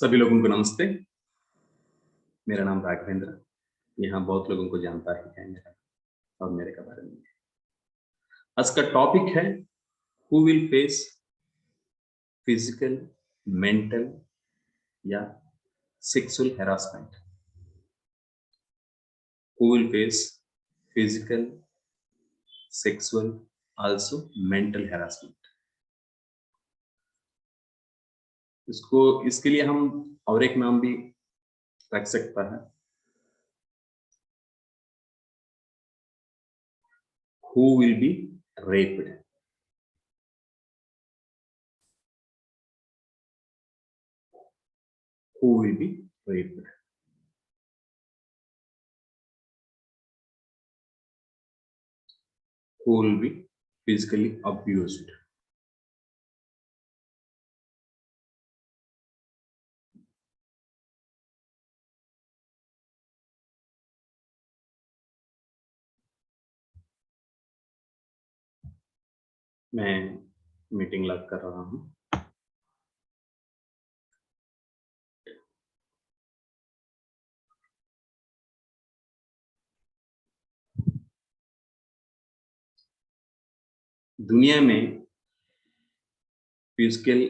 सभी लोगों को नमस्ते। मेरा नाम राघवेंद्र। यहाँ बहुत लोगों को जानता ही है मेरा और मेरे के बारे में। आज का टॉपिक है who will face physical, mental या sexual harassment. Who will face physical, sexual, also mental harassment. इसके लिए हम और एक नाम भी रख सकता है, who will be raped. Who will be raped. Who will be physically abused. मैं मीटिंग लग कर रहा हूं। दुनिया में फिजिकल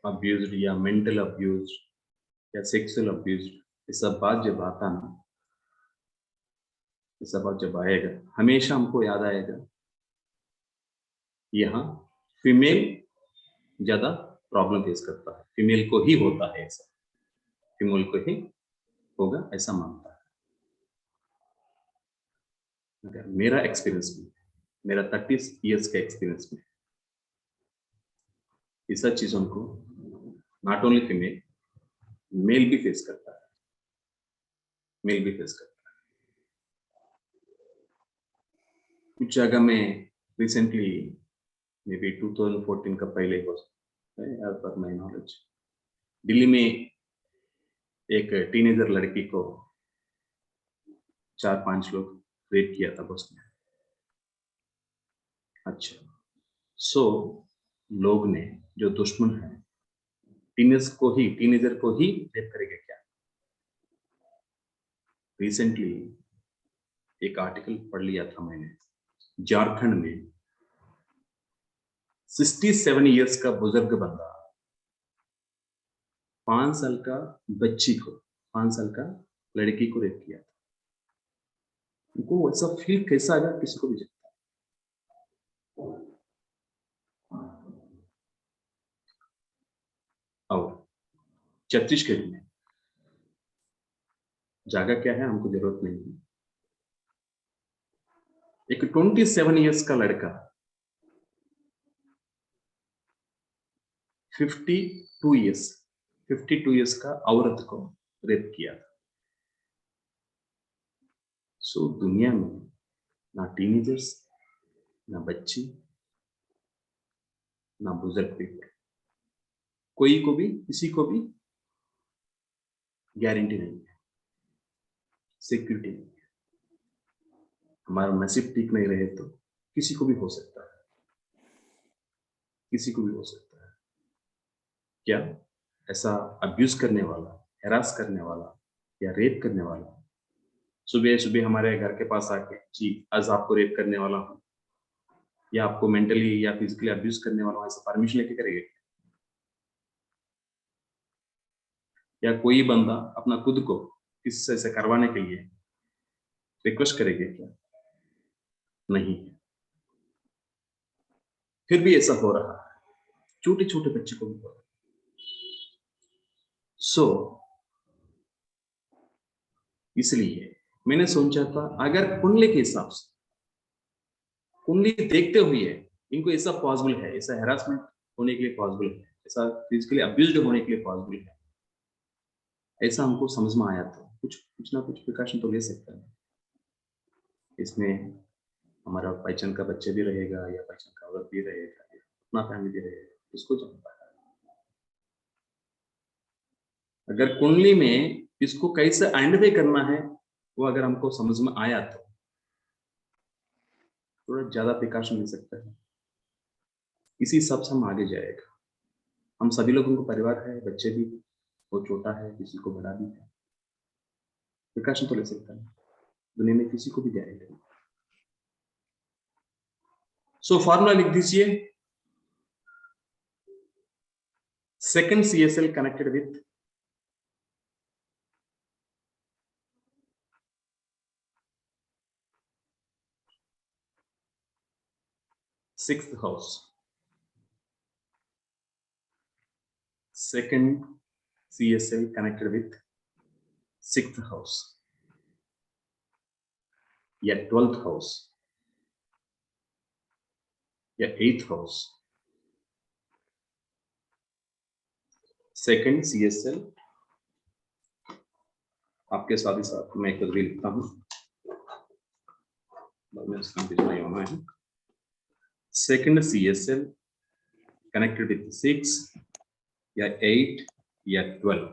अब्यूज या मेंटल अब्यूज या सेक्सुअल अब्यूज ये सब बात जब आता ना, ये सब बात जब आएगा हमेशा हमको याद आएगा यहाँ फीमेल ज्यादा प्रॉब्लम फेस करता है, फीमेल को ही होता है ऐसा, फीमेल को ही होगा ऐसा मानता है। अगर मेरा एक्सपीरियंस में, मेरा 30 इयर्स का एक्सपीरियंस में ये सब चीजों को नॉट ओनली फीमेल, मेल भी फेस करता है, मेल भी फेस करता है। कुछ जगह में रिसेंटली मे बी 2014 का पहले हो सकता है, as per my knowledge, Delhi में एक टीनेजर लड़की को 4-5 लोग रेप किया था बस में। अच्छा, सो लोग ने, जो दुश्मन है, टीनेजर को ही रेप करेगा क्या? रिसेंटली एक आर्टिकल पढ़ लिया था मैंने, झारखंड में 67 इयर्स का बुजुर्ग बंदा 5 साल का बच्ची को, 5 साल का लड़की को रेप किया था। उनको वैसा फील कैसा आया किसी को भी जानता। और छत्तीसगढ़ में जगह क्या है हमको जरूरत नहीं है, एक 27 इयर्स का लड़का 52 इयर्स का औरत को रेप किया था। सो दुनिया में ना टीनेजर्स, ना बच्ची, ना बुजुर्ग पीपल, कोई को भी, किसी को भी गारंटी नहीं है, सिक्योरिटी नहीं है। हमारा नसीब ठीक नहीं रहे तो किसी को भी हो सकता है, किसी को भी हो सकता है। क्या ऐसा अब्यूज करने वाला, हैरास करने वाला या रेप करने वाला सुबह सुबह हमारे घर के पास आके, जी आज आपको रेप करने वाला हूं या आपको मेंटली या फिजिकली अब्यूज करने वाला हूं, ऐसा परमिशन लेके करेगा? या कोई बंदा अपना खुद को किसी से करवाने के लिए रिक्वेस्ट करेंगे क्या? नहीं। फिर भी ऐसा हो रहा है, छोटे छोटे बच्चे को भी हो रहा है। सो इसलिए मैंने सोचा था, अगर कुंडली के हिसाब से, कुंडली देखते हुए इनको ऐसा पॉसिबल है, ऐसा हैरासमेंट होने के लिए पॉसिबल है, ऐसा फिजिकली अब्यूज्ड होने के लिए पॉसिबल है, ऐसा हमको समझ में आया तो कुछ ना कुछ प्रिकॉशन तो ले सकता है। इसमें हमारा पहचान का बच्चे भी रहेगा या पहचान का औरत भी रहेगा, अपना फैमिली भी रहेगा, इसको जानता है। अगर कुंडली में इसको कैसे आइडेंटिफाई करना है वो अगर हमको समझ में आया तो थोड़ा ज्यादा प्रिकॉशन ले सकता है, इसी हिसाब से हम आगे जाएगा। हम सभी लोगों को परिवार है, बच्चे भी को छोटा है, किसी को बड़ा भी है, प्रिकॉशन तो ले सकता है, दुनिया में किसी को भी गारंटी नहीं। सो फॉर्मूला लिख दीजिए, second CSL connected with sixth house, second CSL connected with sixth house या 12th house या 8th house, second CSL आपके साथ ही साथ मैं खुद भी लिखता हूं, बाद में इसका भिजवाई होना है। second CSL connected with 6 या 8 या 12,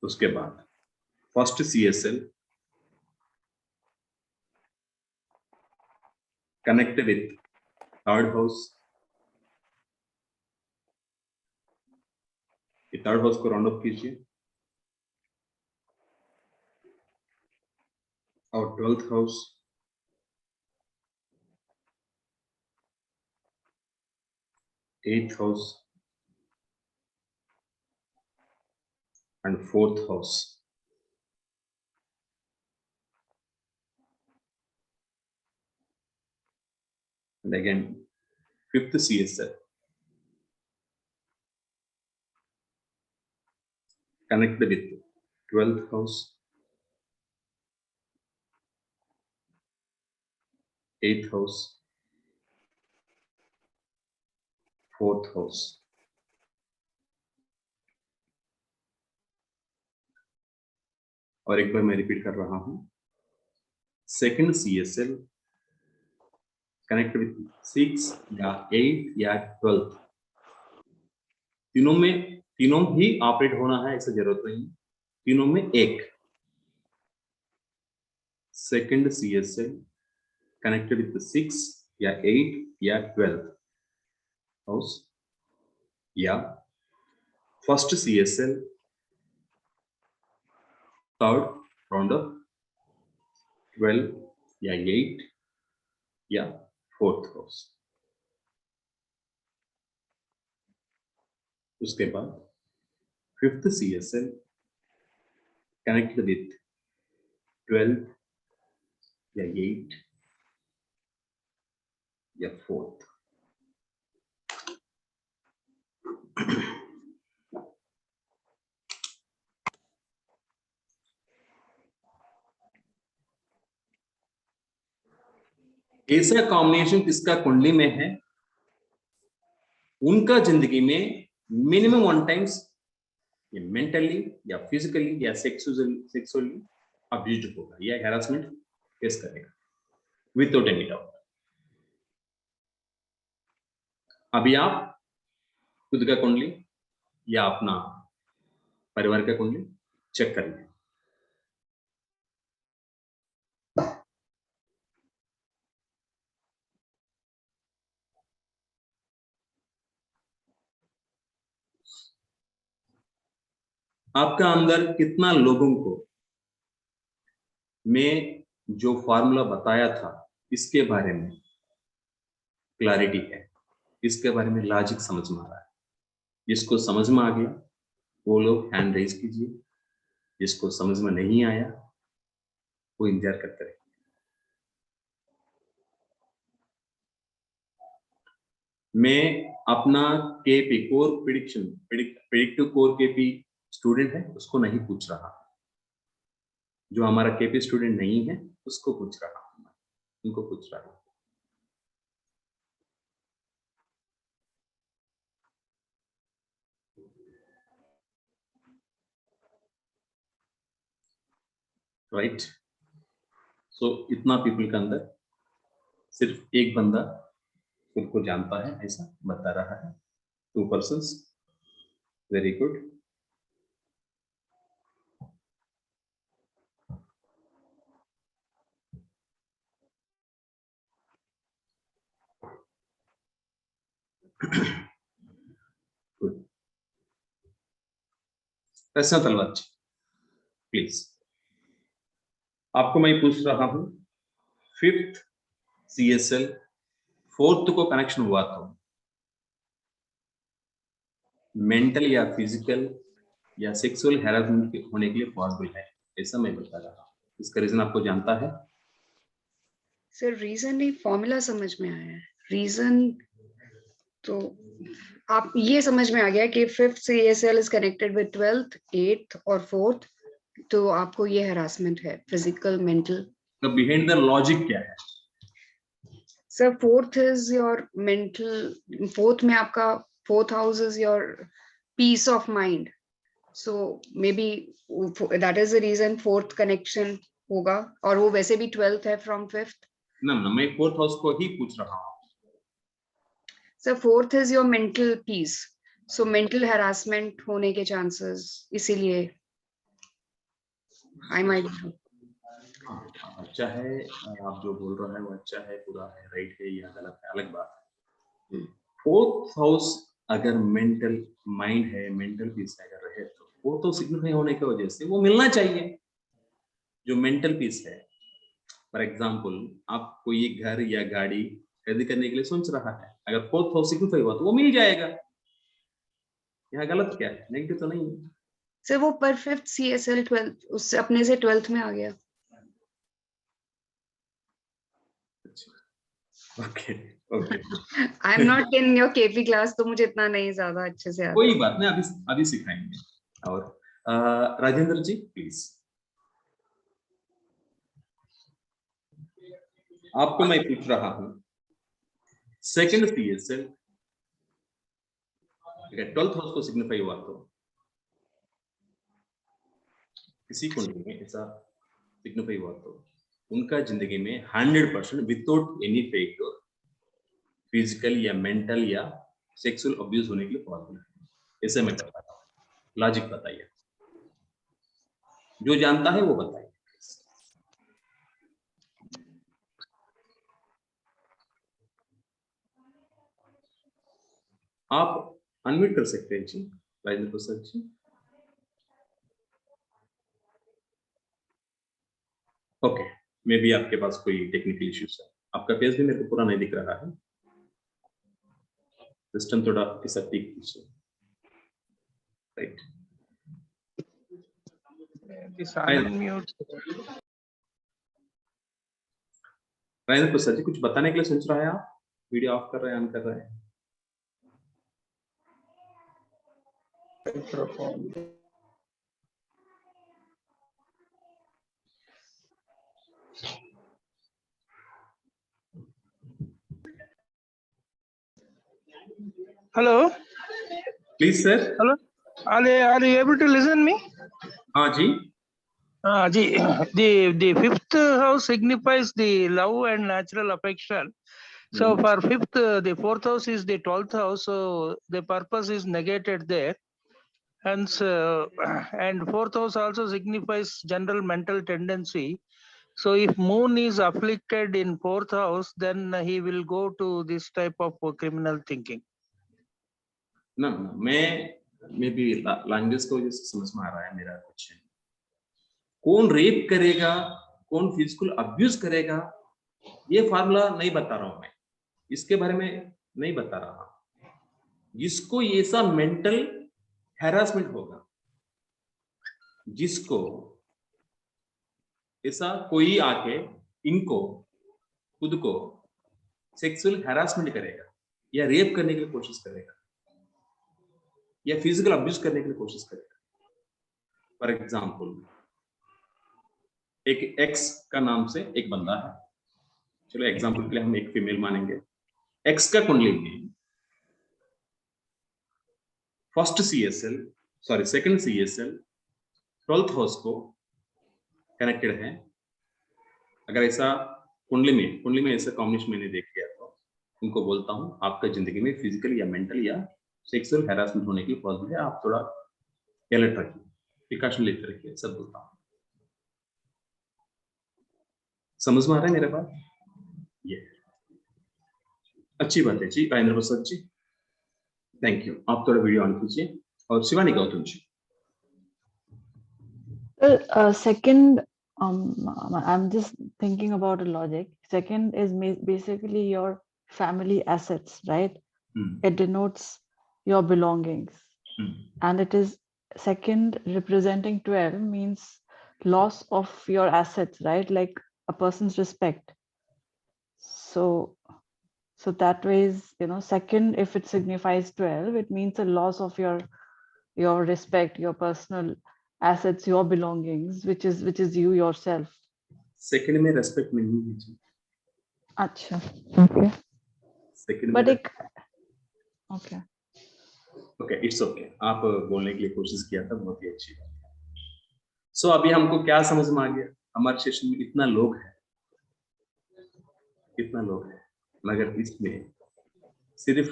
उसके बाद first CSL connected with third house, ये थर्ड हाउस को राउंड अप कीजिए, और 12th house, eighth house and 4th house, and again 5th CSL connected with 12th house, 8th house, 4th house, और एक बार मैं रिपीट कर रहा हूं, सेकंड CSL कनेक्ट विथ 6 या 8 या 12, तीनों ही ऑपरेट होना है ऐसा जरूरत नहीं, तीनों में एक। सेकंड CSL कनेक्टेड विथ 6 या 8 या 12 हाउस, या first CSL third round up 12 या 8 या 4th हाउस, उसके बाद फिफ्थ CSL कनेक्टेड विथ 12 या 8 या 4th। ऐसा कॉम्बिनेशन किसका कुंडली में है, उनका जिंदगी में मिनिमम 1 टाइम्स ये मेंटली या फिजिकली या सेक्सुअली अब्यूज होगा या हैरासमेंट फेस करेगा विदाउट एनी डाउट। अभी आप खुद का कुंडली या अपना परिवार का कुंडली चेक कर लें। आपका अंदर कितना लोगों को मैं जो फॉर्मूला बताया था इसके बारे में क्लैरिटी है, इसके बारे में लॉजिक समझ में आ रहा है। जिसको समझ में आ गया वो लोग हैंड रेज कीजिए, जिसको समझ में नहीं आया वो इंतजार करते रहे। मैं अपना KP core predictive core KP student है उसको नहीं पूछ रहा, जो हमारा केपी स्टूडेंट नहीं है उसको पूछ रहा हूं, उनको पूछ रहा हूं। राइट, सो इतना पीपल के अंदर सिर्फ एक बंदा खुद को जानता है ऐसा बता रहा है, 2 पर्सन्स, वेरी गुड। प्रश्न तलवार प्लीज। आपको मैं पूछ रहा हूं, 5th CSL 4th को कनेक्शन हुआ तो मेंटल या फिजिकल या सेक्सुअल हैरेसमेंट होने के लिए पॉसिबल है, ऐसा मैं बता रहा हूं। इसका रीजन आपको जानता है? सर रीजन नहीं, फॉर्मूला समझ में आया है। रीजन तो आप ये समझ में आ गया कि 5th CSL is connected with 12th, 8th और 4th, तो आपको ये हरासमेंट है, फिजिकल, मेंटल। तो बिहाइंड द लॉजिक क्या है? Sir 4th is your mental, 4th में आपका 4th house is your peace of mind, so may be that is the reason 4th connection होगा, और वो वैसे भी 12th है फ्रॉम 5th। ना मैं 4th हाउस को ही पूछ रहा हूँ। Sir 4th is your mental peace, so mental harassment होने के चांसेस, इसीलिए आई माइट। अच्छा है, आप जो बोल रहे हैं वो अच्छा है, पूरा है, राइट है या गलत है अलग बात है। 4th हाउस अगर मेंटल माइंड है, मेंटल पीस अगर रहे तो वो तो सिग्निफाई होने की वजह से वो मिलना चाहिए। जो मेंटल पीस है, फॉर एग्जाम्पल आप कोई घर या गाड़ी खरीदी करने के लिए सोच रहा है, अगर 4th हाउस सिग्निफाई हुआ तो वो मिल जाएगा। यहाँ गलत क्या है? नेगेटिव तो नहीं है। सर वो पर 5th CSL 12th उससे अपने से 12th में आ गया। Okay okay, I am not in your KP class, तो मुझे इतना नहीं ज्यादा अच्छे से आता। कोई बात नहीं, अभी सिखाएंगे। और राजेंद्र जी प्लीज। आपको मैं पूछ रहा हूं, 2nd CSL अगर 12th हाउस को सिग्निफाई हुआ तो किसी कुंडली में ऐसा सिग्निफाई हुआ तो उनका जिंदगी में 100% विदाउट एनी फेक्टर फिजिकल या मेंटल या सेक्सुअल अब्यूज होने के लिए पॉसिबल है, ऐसे मैं बताता हूँ। लॉजिक बताइए, जो जानता है वो बताइए। आप अनम्यूट कर सकते हैं जी, राजेंद्र प्रसाद जी। ओके, मे बी आपके पास कोई टेक्निकल इश्यूज है। आपका पेज भी मेरे को पूरा नहीं दिख रहा है, सिस्टम थोड़ा ऐसा ठीक कीजिए, राइट। राजेंद्र प्रसाद जी कुछ बताने के लिए सोच रहा है आप? वीडियो ऑफ कर रहे हैं, ऑन कर रहे हैं? Hello. Please sir. Hello. Are you able to listen me? हाँ जी। The 5th house signifies the love and natural affection. So for 5th, the 4th house is the 12th house. So the purpose is negated there. Hence, and 4th house also signifies general mental tendency. So if moon is afflicted in 4th house, then he will go to this type of criminal thinking. ना मैं भी language को जैसे समझ में आ रहा है मेरा क्वेश्चन। कौन रेप करेगा, कौन फिजिकल अब्यूज करेगा, ये फार्मूला नहीं बता रहा हूं मैं, इसके बारे में नहीं बता रहा। जिसको ऐसा मेंटल हैरासमेंट होगा, जिसको ऐसा कोई आके इनको खुद को सेक्सुअल हैरासमेंट करेगा या रेप करने की कोशिश करेगा या फिजिकल अब्यूज करने की कोशिश करेगा। फॉर एग्जाम्पल एक एक्स का नाम से एक बंदा है, चलो एग्जाम्पल के लिए हम एक फीमेल मानेंगे। एक्स का कुंडली में 2nd CSL 12th हाउस को कनेक्टेड है। अगर ऐसा कुंडली में ऐसा कॉम्बिनेशन मैंने देख लिया तो उनको बोलता हूं आपका जिंदगी में फिजिकल या मेंटल या सेक्सुअल हैरासमेंट होने की पॉसिबल है, आप थोड़ा अलर्ट रखिए, प्रिकॉशन लेते रखिए, सब बोलता हूं। समझ में आ रहा है मेरे बात? ये अच्छी बात है जी राजेंद्र प्रसाद जी। Thank you. आप थोड़ा वीडियो ऑन कीजिए और Shivani Gautam ji. Well, second, I'm just thinking about a logic. Second is basically your family assets, right? It denotes your belongings. And it is second representing 12 means loss of your assets, right? Like a person's respect. So that way is, second, if it signifies 12, it means a loss of your respect, your personal assets, your belongings, which is you yourself. Second में respect नहीं है जी। अच्छा, okay. Second But में okay. Okay, it's okay. आप बोलने के लिए कोशिश किया था, बहुत ही अच्छी बात है। सो अभी हमको क्या समझ में आ गया, हमारे सेशन में इतना लोग है, मगर इसमें सिर्फ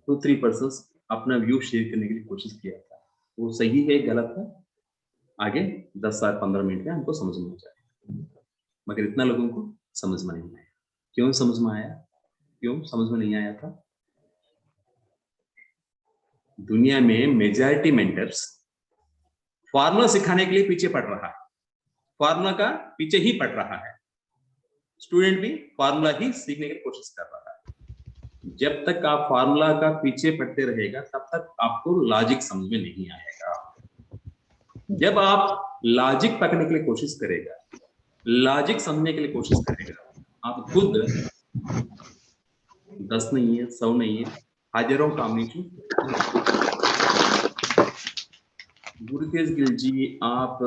2-3 पर्सन्स अपना व्यू शेयर करने के लिए कोशिश किया था। वो सही है गलत है आगे 10 साल 15 मिनट में हमको समझ में आ जाएगा, मगर इतना लोगों को समझ में नहीं आया। क्यों समझ में आया, क्यों समझ में नहीं आया था? दुनिया में मेजॉरिटी मेंटर्स फॉर्मूला सिखाने के लिए पीछे पड़ रहा है, फॉर्मूला का पीछे ही पड़ रहा है। स्टूडेंट भी फॉर्मूला ही सीखने की कोशिश कर रहा है। जब तक आप फॉर्मूला का पीछे पड़ते रहेगा तब तक आपको लॉजिक समझ में नहीं आएगा। जब आप लॉजिक पकड़ने के लिए कोशिश करेगा, लॉजिक समझने के लिए कोशिश करेगा, आप खुद 10 नहीं है, 100 नहीं है, हजारों कॉम्बिनेशन। गुरुतेज गिल जी आप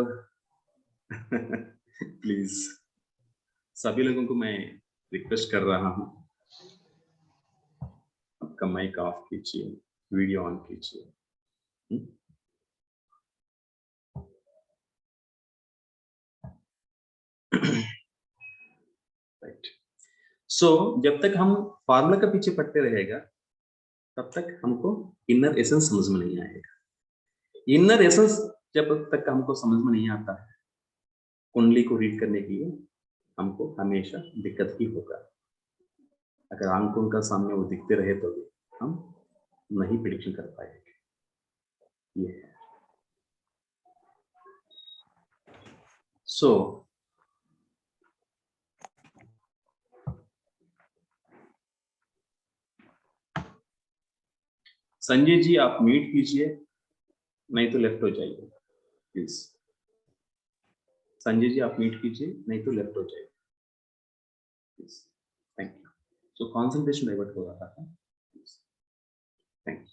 प्लीज सभी लोगों को मैं रिक्वेस्ट कर रहा हूं, आपका माइक ऑफ कीजिए, वीडियो ऑन कीजिए। राइट। सो जब तक हम फार्मूला के पीछे पड़ते रहेगा तब तक हमको इनर एसेंस समझ में नहीं आएगा। इनर एसेंस जब तक हमको समझ में नहीं आता है, कुंडली को रीड करने के लिए हमको हमेशा दिक्कत ही होगा। अगर आंखों का सामने वो दिखते रहे तो भी हम नहीं प्रेडिक्शन कर पाएंगे। ये है। सो संजय जी आप म्यूट कीजिए, नहीं तो लेफ्ट हो जाइए प्लीज। संजय जी आप म्यूट कीजिए, नहीं तो लेफ्ट हो जाइए please. Thank you. So concentration divert हो रहा था। Thank you.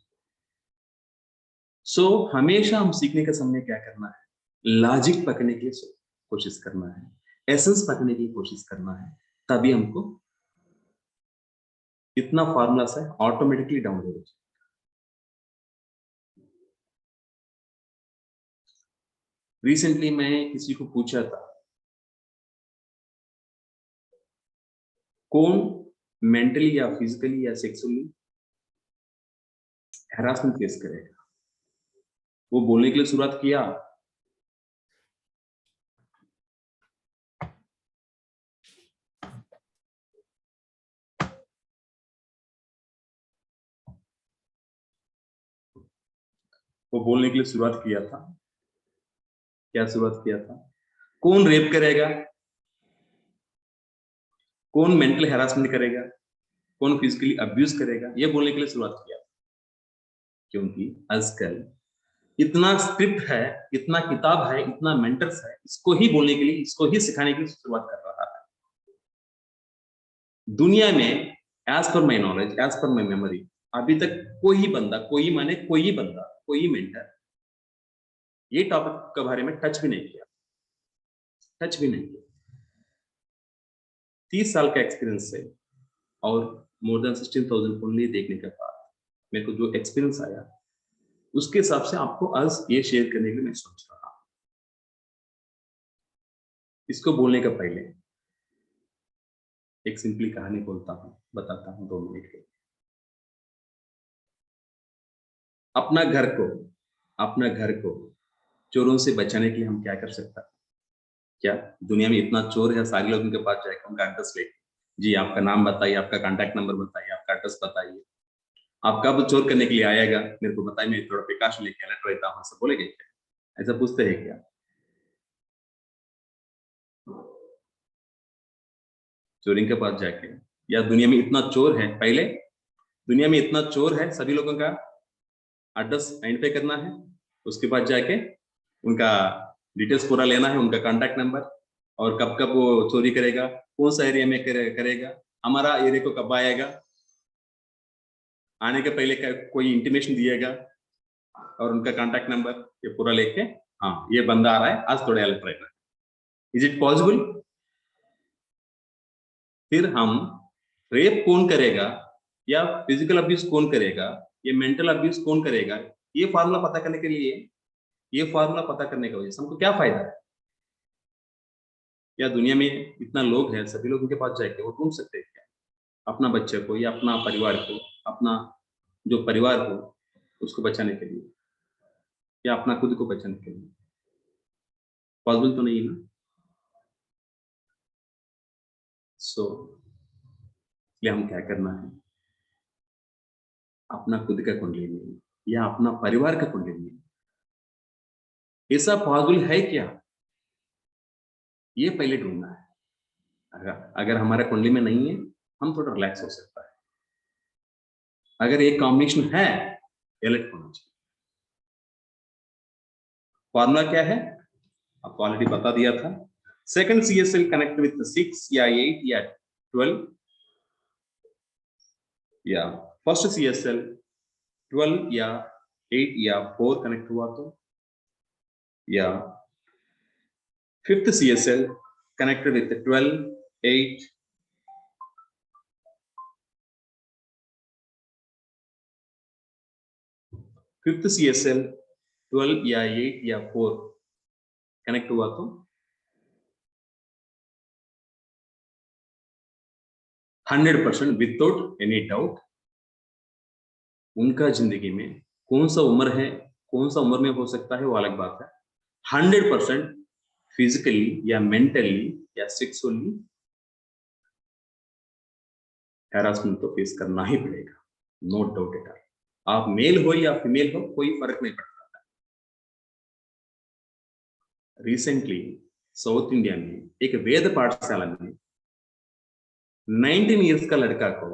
सो हमेशा हम सीखने के समय क्या करना है, लॉजिक पकड़ने के लिए कोशिश करना है, एसेंस पकड़ने की कोशिश करना है, तभी हमको इतना फार्मूला से ऑटोमेटिकली डाउनलोड हो जाए। रिसेंटली मैं किसी को पूछा था, कौन मेंटली या फिजिकली या सेक्सुअली हैरासमेंट फेस करेगा? वो बोलने के लिए शुरुआत किया, क्या शुरुआत किया था? कौन रेप करेगा, कौन मेंटल हैरासमेंट करेगा, कौन फिजिकली अब्यूज करेगा, ये बोलने के लिए शुरुआत किया। क्योंकि आजकल इतना स्क्रिप्ट है, इतना किताब है, इतना मेंटर्स है, इसको ही बोलने के लिए, इसको ही सिखाने की शुरुआत कर रहा है। दुनिया में as per my knowledge, as per my memory, अभी तक कोई बंदा, कोई मेंटर ये टॉपिक के बारे में टच भी नहीं किया। 30 साल का एक्सपीरियंस से और मोर देन 16,000 कुंडली देखने के बाद मेरे को जो एक्सपीरियंस आया, उसके हिसाब से आपको आज ये शेयर करने के लिए मैं सोच रहा हूं। इसको बोलने का पहले एक सिंपली कहानी बताता हूं 2 मिनट के। अपना घर को चोरों से बचाने के लिए हम क्या कर सकते हैं? क्या दुनिया में इतना चोर है, सारे लोगों के पास जाएगा, उनका एड्रेस ले, जी आपका नाम बताइए, आपका कांटेक्ट नंबर बताइए, आपका एड्रेस बताइए, आप कब चोर करने के लिए आएगा मेरे को बताइए, मैं थोड़ा प्रकाश लेके अलर्ट रहता हूँ, ऐसा बोलेंगे क्या? ऐसा पूछते हैं क्या? चोरी के पास जाके, या दुनिया में इतना चोर है, पहले दुनिया में इतना चोर है, सभी लोगों का एड्रेस आइडेंटिफाई करना है, उसके बाद जाके उनका डिटेल्स पूरा लेना है, उनका कांटेक्ट नंबर, और कब कब वो चोरी करेगा, कौन सा एरिया में करेगा, हमारा एरिया को कब आएगा, आने के पहले कोई इंटीमेशन दिएगा, और उनका कांटेक्ट नंबर ये पूरा लेके, हाँ ये बंदा आ रहा है, आज थोड़ा हेल्प रहेगा। Is it possible? फिर हम रेप कौन करेगा, या फिजिकल अब्यूज कौन करेगा, ये मेंटल अब्यूज कौन करेगा, ये फार्मूला पता करने के लिए, ये फार्मूला पता करने की वजह से हमको क्या फायदा है? या दुनिया में इतना लोग हैं, सभी लोग उनके पास जाके वो ढूंढ सकते हैं क्या अपना बच्चे को, या अपना परिवार को, अपना जो परिवार हो उसको बचाने के लिए, या अपना खुद को बचाने के लिए? पॉसिबल तो नहीं है ना। सो इसलिए हम क्या करना है, अपना खुद का कुंडली में या अपना परिवार का कुंडली में ऐसा पॉसिबल है क्या, ये पहले ढूंढना है। अगर हमारा कुंडली में नहीं है, हम थोड़ा रिलैक्स हो सकता है। अगर एक कॉम्बिनेशन है, एलर्ट होना चाहिए। फॉर्मूला क्या है आपको ऑलरेडी बता दिया था। सेकंड CSL कनेक्ट विथ 6 या 8 या 12, या फर्स्ट CSL 12 या 8 या 4 कनेक्ट हुआ तो, या fifth CSL connected with 12, 8, fifth CSL 12 या 8 या 4 कनेक्ट हुआ तो 100% विदाउट एनी डाउट उनका जिंदगी में कौन सा उम्र है, कौन सा उम्र में हो सकता है वो अलग बात है, 100% फिजिकली या मेंटली या सेक्सुअली हैरासमेंट तो फेस करना ही पड़ेगा, नो डाउट एट ऑल। आप मेल हो या फीमेल हो कोई फर्क नहीं पड़ता। रिसेंटली साउथ इंडिया में एक वेद पाठशाला में 19 इयर्स का लड़का को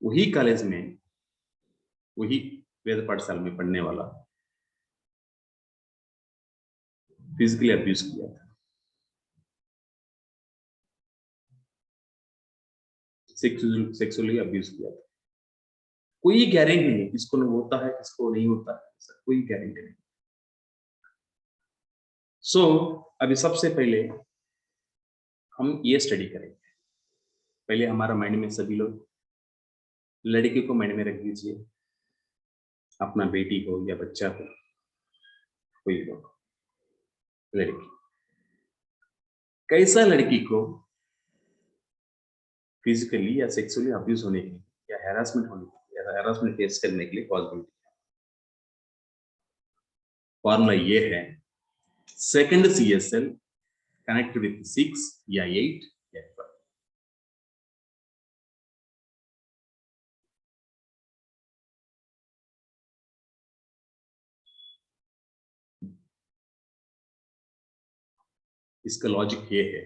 वही कॉलेज में, वही वेद पाठशाला में पढ़ने वाला फिजिकली अब्यूज किया था, सेक्सुअली अब्यूज किया था। कोई गारंटी नहीं किसको होता है किसको नहीं होता है, कोई गारंटी नहीं। सो अभी सबसे पहले हम ये स्टडी करेंगे। पहले हमारा माइंड में सभी लोग, लड़की को माइंड में रख दीजिए, अपना बेटी हो या बच्चा हो, कोई लोग, लड़की कैसा लड़की को फिजिकली या सेक्सुअली अब्यूज होने के लिए या हैरासमेंट होने के लिए या हैरासमेंट फेस करने के लिए पॉसिबिलिटी है। फॉर्मूला ये है, सेकंड CSL कनेक्ट विथ 6 या 8 या 12। इसका लॉजिक ये है,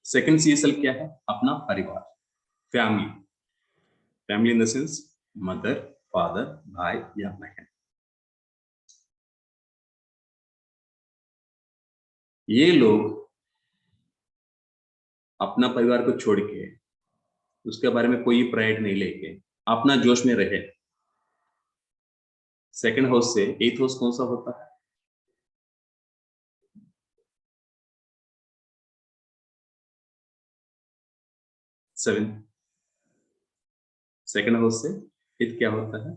सेकंड CSL क्या है, अपना परिवार, family, family in the sense mother, father, भाई या बहन। ये लोग अपना परिवार को छोड़ के, उसके बारे में कोई प्राइड नहीं लेके अपना जोश में रहे। सेकंड हाउस से एथ हाउस कौन सा होता है? 7। सेकंड हाउस से एथ क्या होता है?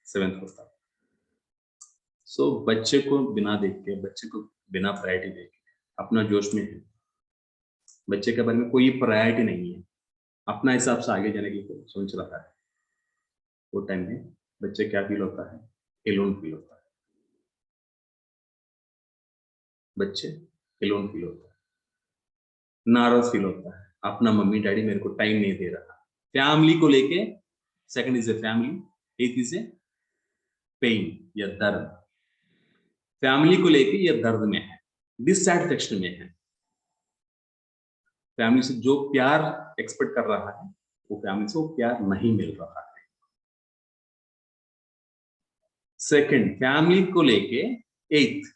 7th होता है। सो बच्चे को बिना देख के, बच्चे को बिना प्रायोरिटी देख के, अपना जोश में है, बच्चे के बारे में कोई प्रायोरिटी नहीं है, अपना हिसाब से आगे जाने की सोच रहा है, वो टाइम में बच्चे क्या फील होता है? एलोन फील होता है। बच्चे एलोन फील होता है, नाराज फील होता है, अपना मम्मी डैडी मेरे को टाइम नहीं दे रहा, फैमिली को लेके सेकंड इज ए फैमिली, एथ इज ए पेन या दर्द। फैमिली को लेके ये दर्द में है, डिससैटिस्फैक्शन में है। फैमिली से जो प्यार एक्सपेक्ट कर रहा है वो फैमिली से वो प्यार नहीं मिल रहा है। सेकंड, फैमिली को लेके एथ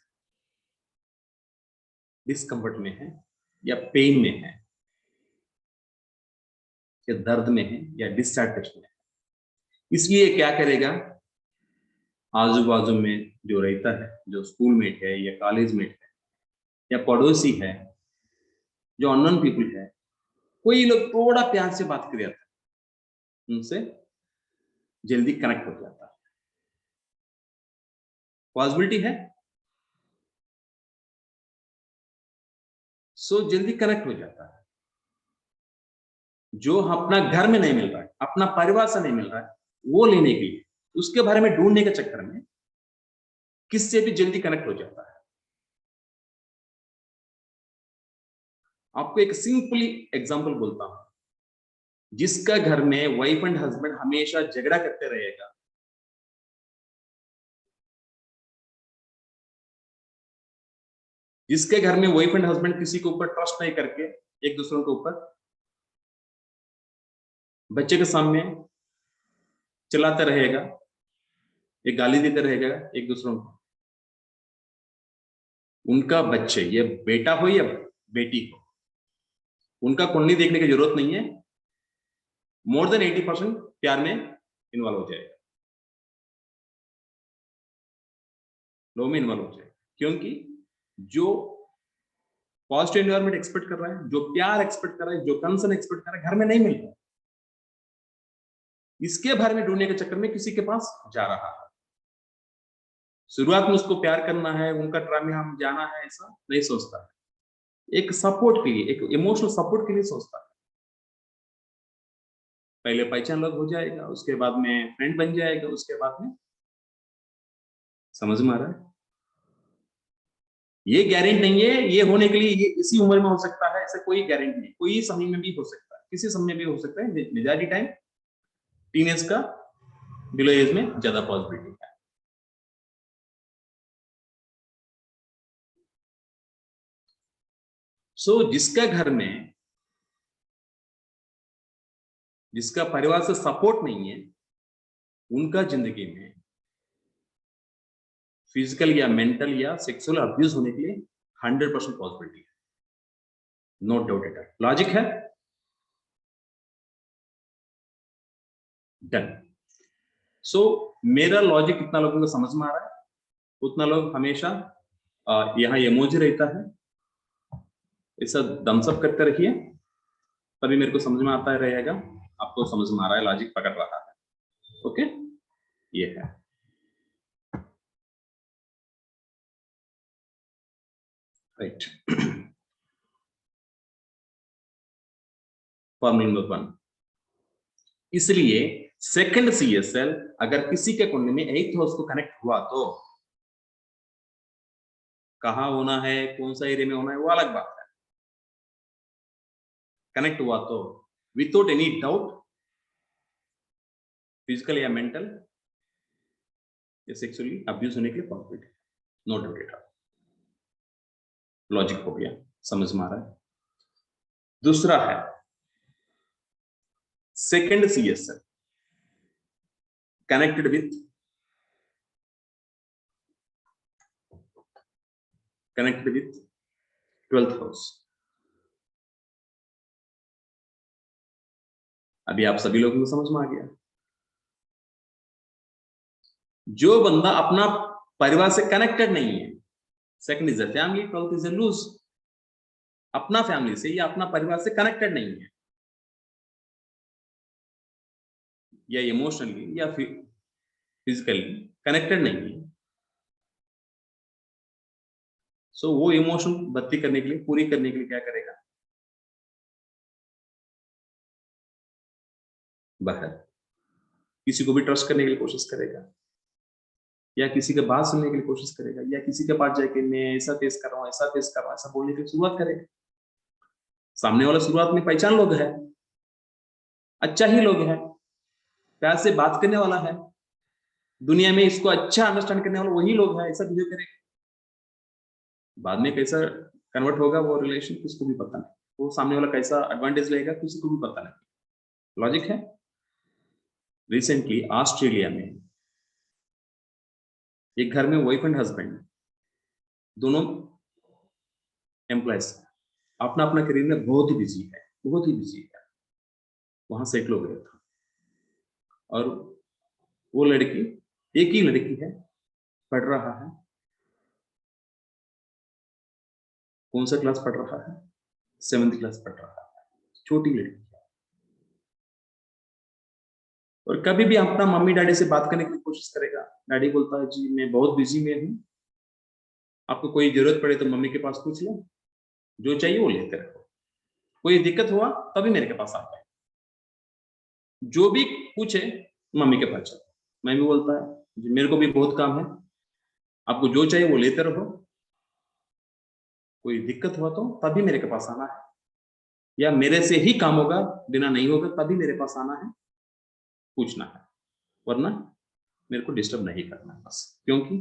डिस्कम्फर्ट में है या पेन में है या दर्द में है या डिससैटिस्फैक्शन में है। इसलिए क्या करेगा, आजू बाजू में जो रहता है, जो स्कूल मेट है या कॉलेज मेट है या पड़ोसी है, जो अननोन पीपल है, कोई लोग थोड़ा प्यार से बात कर जाता है, उनसे जल्दी कनेक्ट हो जाता है। पॉसिबिलिटी है, सो जल्दी कनेक्ट हो जाता है। जो अपना घर में नहीं मिल रहा है, अपना परिवार से नहीं मिल रहा है, वो लेने के लिए उसके बारे में ढूंढने के चक्कर में किससे भी जल्दी कनेक्ट हो जाता है। आपको एक सिंपली एग्जांपल बोलता हूं, जिसका घर में वाइफ एंड हस्बैंड हमेशा झगड़ा करते रहेगा, जिसके घर में वाइफ एंड हस्बैंड किसी के ऊपर ट्रस्ट नहीं करके एक दूसरों के ऊपर बच्चे के सामने चलाते रहेगा, एक गाली देते रहेगा एक दूसरों को, उनका बच्चे, ये बेटा हो या बेटी हो, उनका कुंडली देखने की जरूरत नहीं है, मोर देन 80% प्यार में इन्वॉल्व हो जाएगा, लो में इन्वॉल्व हो जाएगा। क्योंकि जो पॉजिटिव एनवायरनमेंट एक्सपेक्ट कर रहा है, जो प्यार एक्सपेक्ट कर रहा है, जो कंसर्न एक्सपेक्ट कर रहा है, घर में नहीं मिल रहा, इसके बारे में ढूंढने के चक्कर में किसी के पास जा रहा है। शुरुआत में उसको प्यार करना है, उनका ट्राई में हम जाना है, ऐसा नहीं सोचता है। एक सपोर्ट के लिए, एक इमोशनल सपोर्ट के लिए सोचता है। पहले पहचान लग हो जाएगा, उसके बाद में फ्रेंड बन जाएगा, उसके बाद में, समझ में आ रहा है? ये गारंटी नहीं है ये होने के लिए ये इसी उम्र में हो सकता है, ऐसे कोई गारंटी नहीं। कोई समय में भी हो सकता है, किसी समय में भी हो सकता है। मेजॉरिटी टाइम टीनेज का बिलो एज में ज्यादा पॉसिबिलिटी है। सो जिसका घर में, जिसका परिवार से सपोर्ट नहीं है, उनका जिंदगी में फिजिकल या मेंटल या सेक्सुअल अब्यूज होने के लिए 100% पॉसिबिलिटी है, no doubt at all. Logic है? डन। सो मेरा लॉजिक कितना लोगों को समझ में आ रहा है? उतना लोग हमेशा यहाँ इमोजी रहता है, ऐसा दम्स अप करते रहिए, तभी मेरे को समझ में आता रहेगा, आपको समझ में आ रहा है, लॉजिक पकड़ रहा है। ओके, ये है। राइट। Formula number 1। इसलिए सेकंड CSL अगर किसी के कुंडली में 8th हाउस को कनेक्ट हुआ तो कहां होना है, कौन सा एरिया में होना है, वो अलग बात है। कनेक्ट हुआ तो विदाउट एनी डाउट फिजिकल या मेंटल या सेक्सुअली अब्यूज होने के लिए possibility, no doubt at all. Logic हो गया, समझ में आ रहा है? दूसरा है second CSL connected with 12th house. अभी आप सभी लोगों को समझ में आ गया। जो बंदा अपना परिवार से कनेक्टेड नहीं है, second is a family, 12th is a loss, अपना फैमिली से या अपना परिवार से कनेक्टेड नहीं है, या इमोशनली या फिजिकली कनेक्टेड नहीं है, सो वो इमोशन भर्ती करने के लिए, पूरी करने के लिए क्या करेगा? बाहर किसी को भी ट्रस्ट करने के लिए कोशिश करेगा, या किसी के बात सुनने के लिए कोशिश करेगा, या किसी के पास जाके मैं ऐसा फेस कर रहा हूँ, ऐसा फेस कर रहा हूँ, ऐसा बोलने की शुरुआत करेगा। सामने वाला शुरुआत में पहचान लोग है, अच्छा ही लोग है, प्यार से बात करने वाला है, दुनिया में इसको अच्छा अंडरस्टैंड करने वाला वही लोग हैं, ऐसा बिहेव करेगा। बाद में कैसा कन्वर्ट होगा वो रिलेशन किसको भी पता नहीं, वो सामने वाला कैसा एडवांटेज लेगा किसी को भी पता नहीं। लॉजिक है। रिसेंटली ऑस्ट्रेलिया में एक घर में वाइफ एंड हस्बैंड दोनों एम्प्लॉयज अपना अपना करियर में बहुत ही बिजी है, बहुत ही बिजी है, वहां सेटल हो गया था। और वो लड़की, एक ही लड़की है, पढ़ रहा है, कौन सा क्लास पढ़ रहा है, 7th क्लास पढ़ रहा है, छोटी लड़की है। और कभी भी अपना मम्मी डैडी से बात करने की कोशिश करेगा, डैडी बोलता है जी मैं बहुत बिजी में हूँ, आपको कोई जरूरत पड़े तो मम्मी के पास पूछ लो, जो चाहिए वो लेते रहो, कोई दिक्कत हुआ तभी मेरे के पास आता है, जो भी पूछे मम्मी के पास चलो। मैं भी बोलता है जी मेरे को भी बहुत काम है, आपको जो चाहिए वो लेते रहो, कोई दिक्कत हुआ तो तभी मेरे के पास आना है, या मेरे से ही काम होगा, बिना नहीं होगा तभी मेरे पास आना है, पूछना है, वरना मेरे को डिस्टर्ब नहीं करना है बस। क्योंकि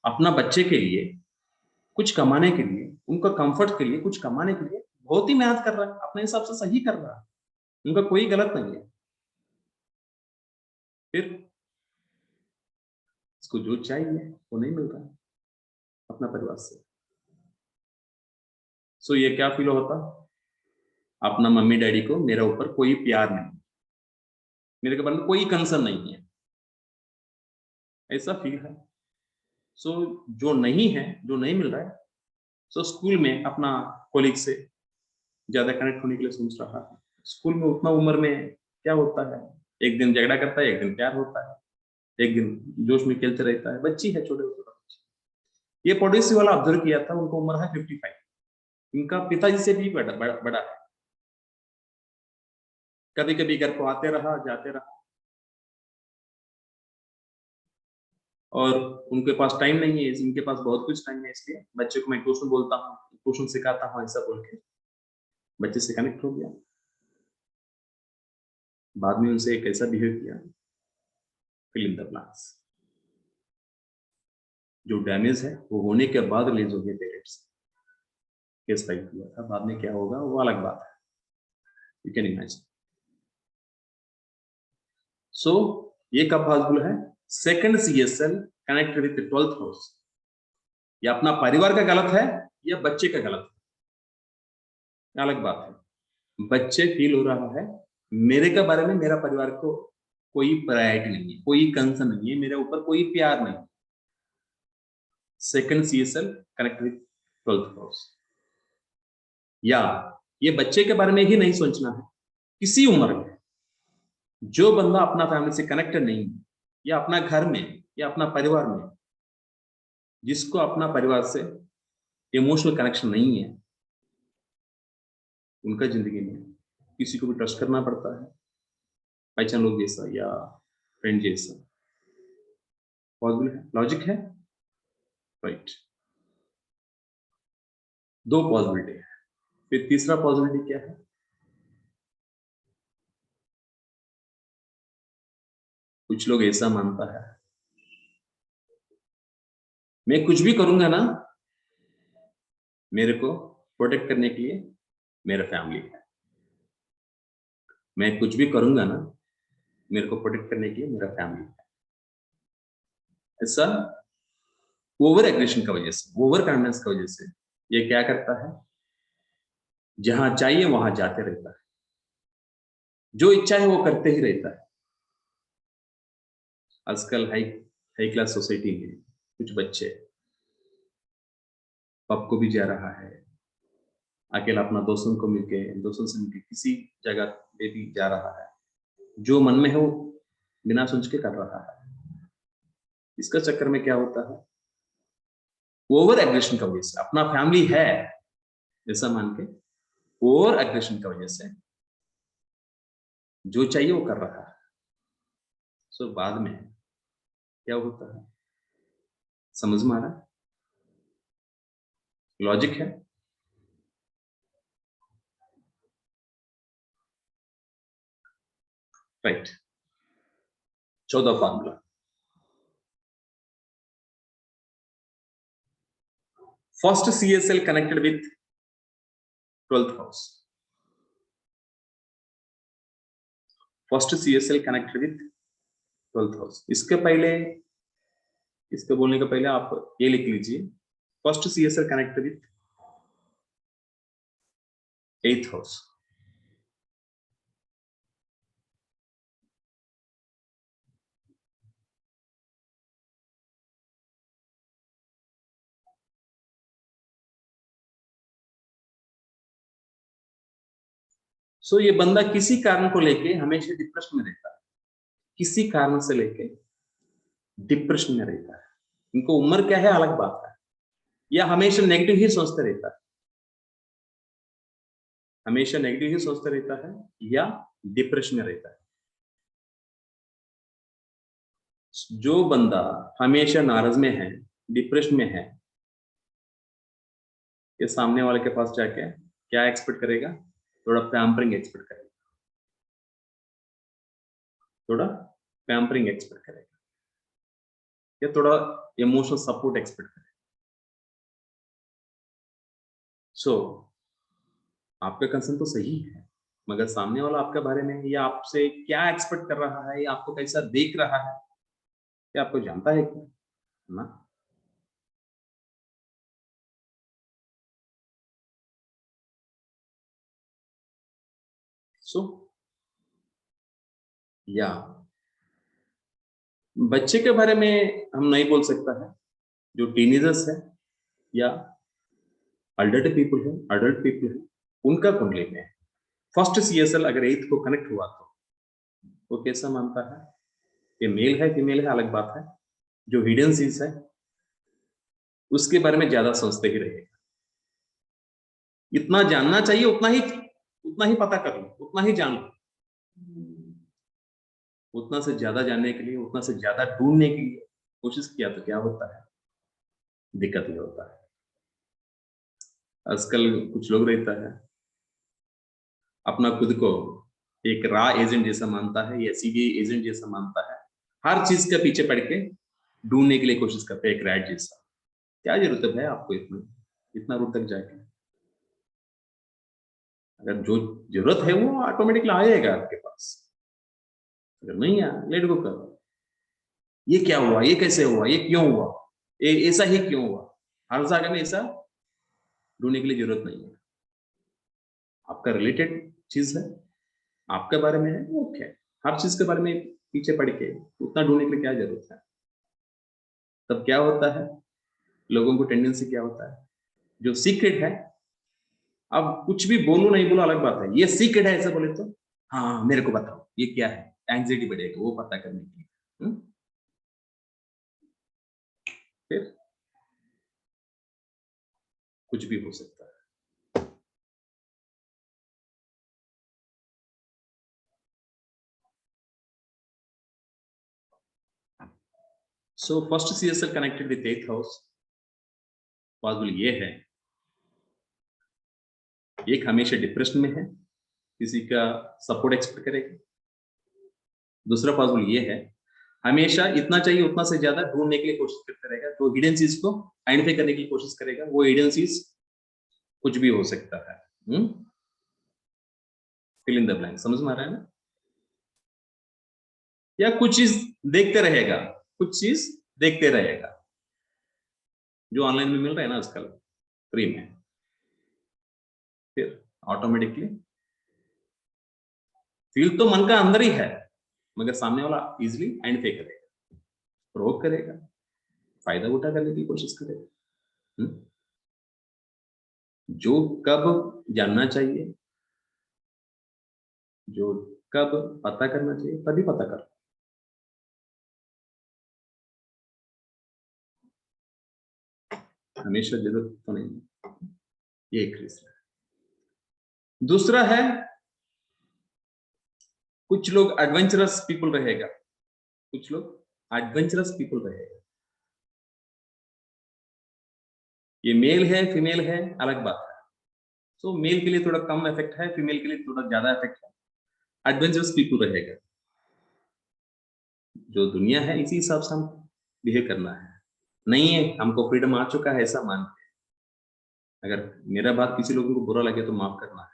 अपना बच्चे के लिए कुछ कमाने के लिए, उनका कंफर्ट के लिए कुछ कमाने के लिए बहुत ही मेहनत कर रहा है, अपने हिसाब से सही कर रहा है, उनका कोई गलत नहीं है। फिर इसको जो चाहिए वो नहीं मिल रहा है अपना परिवार से। सो ये क्या फील होता, अपना मम्मी डैडी को मेरे ऊपर कोई प्यार नहीं, मेरे के बारे में कोई कंसर्न नहीं है, ऐसा फील है। सो जो नहीं है, जो नहीं मिल रहा है, सो स्कूल में अपना कोलिग से ज्यादा कनेक्ट होने के लिए सोच रहा है। स्कूल में उतना उम्र में क्या होता है, एक दिन झगड़ा करता है, एक दिन प्यार होता है, एक दिन जोश में खेलते रहता है, बच्ची है छोटे छोटे बच्चे। ये पड़ोसी वाला ऑब्जर्व किया था, उनको उम्र है 55, इनका पिताजी से भी बड़ा है। कभी कभी घर को आते रहा जाते रहा, और उनके पास टाइम नहीं है, इनके पास बहुत कुछ टाइम है, इसलिए बच्चे को मैं ट्यूशन बोलता हूँ, ट्यूशन सिखाता हूँ, ऐसा बोल के बच्चे से कनेक्ट हो गया। बाद में उनसे कैसा बिहेव किया, फिल इन द ब्लैंक्स। जो डैमेज है वो होने के बाद रिलीज हो गया, पेरेंट्स केस फाइल किया था, बाद में क्या होगा वो अलग बात है, यू कैन इमेजिन। सो ये कब पॉसिबल है, second CSL connect with 12th house. या अपना परिवार का गलत है या बच्चे का गलत है, अलग बात है। बच्चे फील हो रहा है मेरे के बारे में, मेरा परिवार को कोई प्रायोरिटी नहीं है, कोई कंसर्न नहीं है, मेरे ऊपर कोई प्यार नहीं। Second CSL connect with 12th house. या ये बच्चे के बारे में ही नहीं सोचना है, किसी उम्र में जो बंदा अपना फैमिली से कनेक्टेड नहीं है, या अपना घर में या अपना परिवार में जिसको अपना परिवार से इमोशनल कनेक्शन नहीं है, उनका जिंदगी में किसी को भी ट्रस्ट करना पड़ता है, पहचान लोग जैसा या फ्रेंड जैसा। पॉसिबल है, लॉजिक है, राइट। दो पॉसिबिलिटी है। फिर तीसरा पॉसिबिलिटी क्या है, कुछ लोग ऐसा मानता है मैं कुछ भी करूंगा ना, मेरे को प्रोटेक्ट करने के लिए मेरा फैमिली है, मैं कुछ भी करूंगा ना, मेरे को प्रोटेक्ट करने के लिए मेरा फैमिली है। ऐसा ओवर एग्रेशन की वजह से, ओवर कॉन्फिडेंस की वजह से ये क्या करता है, जहां चाहिए वहां जाते रहता है, जो इच्छा है वो करते ही रहता है। आजकल हाई हाई क्लास सोसाइटी में कुछ बच्चे पब को भी जा रहा है, अकेला अपना दोस्तों को मिलके, दोस्तों से मिलके किसी जगह पे भी जा रहा है, जो मन में है वो बिना सोच के कर रहा है। इसका चक्कर में क्या होता है, ओवर एग्रेशन की वजह से, अपना फैमिली है ऐसा मान के ओवर एग्रेशन की वजह से जो चाहिए वो कर रहा है। सो बाद में क्या होता है, समझ में आ रहा है, लॉजिक है। Right. 14 formula. First CSL connected with 12th house. First CSL connected with 12th house. इसके पहले, इसके बोलने के पहले आप ये लिख लीजिए, first CSL connected with 8th house. So ये बंदा किसी कारण को लेके हमेशा डिप्रेशन में रहता है, किसी कारण से लेके डिप्रेशन में रहता है। इनको उम्र क्या है अलग बात है, या हमेशा नेगेटिव ही सोचते रहता है, हमेशा नेगेटिव ही सोचता रहता है, या डिप्रेशन में रहता है। जो बंदा हमेशा नाराज में है, डिप्रेशन में है, ये सामने वाले के पास जाके क्या एक्सपेक्ट करेगा? थोड़ा पैम्परिंग एक्सपेक्ट करेगा, थोड़ा पैम्परिंग एक्सपेक्ट करेगा, या थोड़ा इमोशनल सपोर्ट एक्सपेक्ट करेगा। सो आपका कंसर्न तो सही है, मगर सामने वाला आपके बारे में या आपसे क्या एक्सपेक्ट कर रहा है, या आपको कैसा देख रहा है, या आपको जानता है क्या? ना। सो या बच्चे के बारे में हम नहीं बोल सकता है, जो टीनेजर्स है या अडल्ट पीपल है, उनका कुंडली में फर्स्ट CSL अगर 8th को कनेक्ट हुआ तो वो कैसा मानता है? ये मेल है फीमेल है अलग बात है, जो हिडन चीज है उसके बारे में ज्यादा सोचते ही रहेगा। इतना जानना चाहिए उतना ही पता कर लो, उतना ही जान लो। उतना से ज्यादा जानने के लिए, उतना से ज्यादा ढूंढने के लिए कोशिश किया तो क्या होता है? दिक्कत ही होता है। आजकल कुछ लोग रहता है अपना खुद को एक रॉ एजेंट जैसा मानता है, या सीबीआई एजेंट जैसा मानता है, हर चीज के पीछे पड़ के ढूंढने के लिए कोशिश करते हैं, एक रैट जैसा। क्या जरूरत है भाई आपको इतना दूर तक जाके? अगर जो जरूरत है वो ऑटोमेटिकली आएगा आपके पास, अगर नहीं आया लेट गो करो। ये क्या हुआ, ये कैसे हुआ, ये क्यों हुआ, ये ऐसा ही क्यों हुआ? हर जगह में ऐसा ढूंढने के लिए जरूरत नहीं है। आपका रिलेटेड चीज है, आपके बारे में है, ओके। हर चीज के बारे में पीछे पड़ के उतना ढूंढने के लिए क्या जरूरत है? तब क्या होता है, लोगों को टेंडेंसी क्या होता है, जो सीक्रेट है, अब कुछ भी बोलो नहीं बोलो अलग बात है, ये सीक्रेट है ऐसा बोले तो हाँ मेरे को बताओ ये क्या है, एंग्जाइटी बढ़ेगा वो पता करने के लिए। फिर कुछ भी हो सकता है। So first CSL connected with 8th house possible ये है, एक हमेशा डिप्रेशन में है, किसी का सपोर्ट एक्सपेक्ट करेगा। दूसरा पॉसिबल ये है, हमेशा इतना चाहिए उतना से ज्यादा ढूंढने के लिए कोशिश करते रहेगा, तो हिडन चीज को आइडेंटिफाई करने की कोशिश करेगा। वो हिडन चीज कुछ भी हो सकता है। फिल इन द ब्लैंक, समझ में आ रहा है ना? या कुछ चीज देखते रहेगा, कुछ चीज देखते रहेगा, जो ऑनलाइन में मिल रहा है ना आजकल फ्री में, फिर ऑटोमेटिकली फील तो मन का अंदर ही है, मगर सामने वाला इजिली आइडेंटिफाई करेगा, प्रोवोक करेगा, फायदा उठा करने की कोशिश करेगा। जो कब जानना चाहिए, जो कब पता करना चाहिए तभी पता कर। हमेशा जरूरत तो नहीं, ये एक रीजन है। दूसरा है, कुछ लोग एडवेंचरस पीपल रहेगा, कुछ लोग एडवेंचरस पीपल रहेगा। ये मेल है फीमेल है अलग बात है, सो मेल के लिए थोड़ा कम इफेक्ट है, फीमेल के लिए थोड़ा ज्यादा इफेक्ट है। एडवेंचरस पीपल रहेगा, जो दुनिया है इसी हिसाब से हम बिहेव करना है। नहीं है हमको फ्रीडम आ चुका है ऐसा मान के, अगर मेरा बात किसी लोगों को बुरा लगे तो माफ करना है।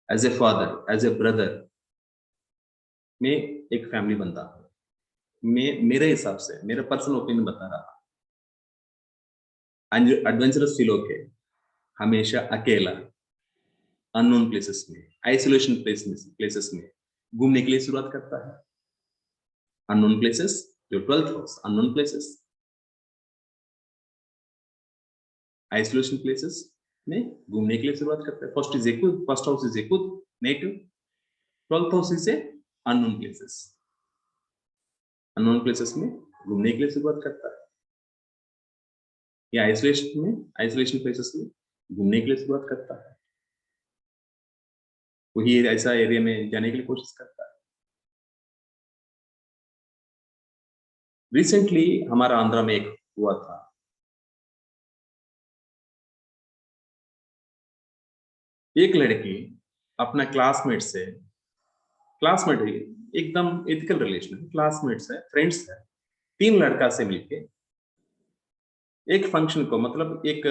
As a father, as a brother, मैं एक फैमिली बनता हूँ। मैं मेरे हिसाब से मेरा पर्सनल ओपिनियन बता रहा, एडवेंचरस फील होके हमेशा अकेला अननोन प्लेसेस में, आइसोलेशन प्लेसेस में घूमने के लिए शुरुआत करता है। अननोन प्लेसेस, जो 12th house, unknown places, isolation places में घूमने के लिए शुरुआत करता है। फर्स्ट हाउस इज एकूद, native. 12th house is unknown places, unknown places में घूमने के लिए शुरुआत करता है, या आइसोलेशन प्लेसेस में घूमने के लिए शुरुआत करता है, वही ऐसा एरिया में जाने के लिए कोशिश करता है। रिसेंटली हमारा आंध्रा में एक हुआ था, एक लड़की अपना क्लासमेट है, एकदम एथिकल रिलेशन, क्लासमेट्स है, फ्रेंड्स है, 3 लड़का से मिलके एक फंक्शन को, मतलब एक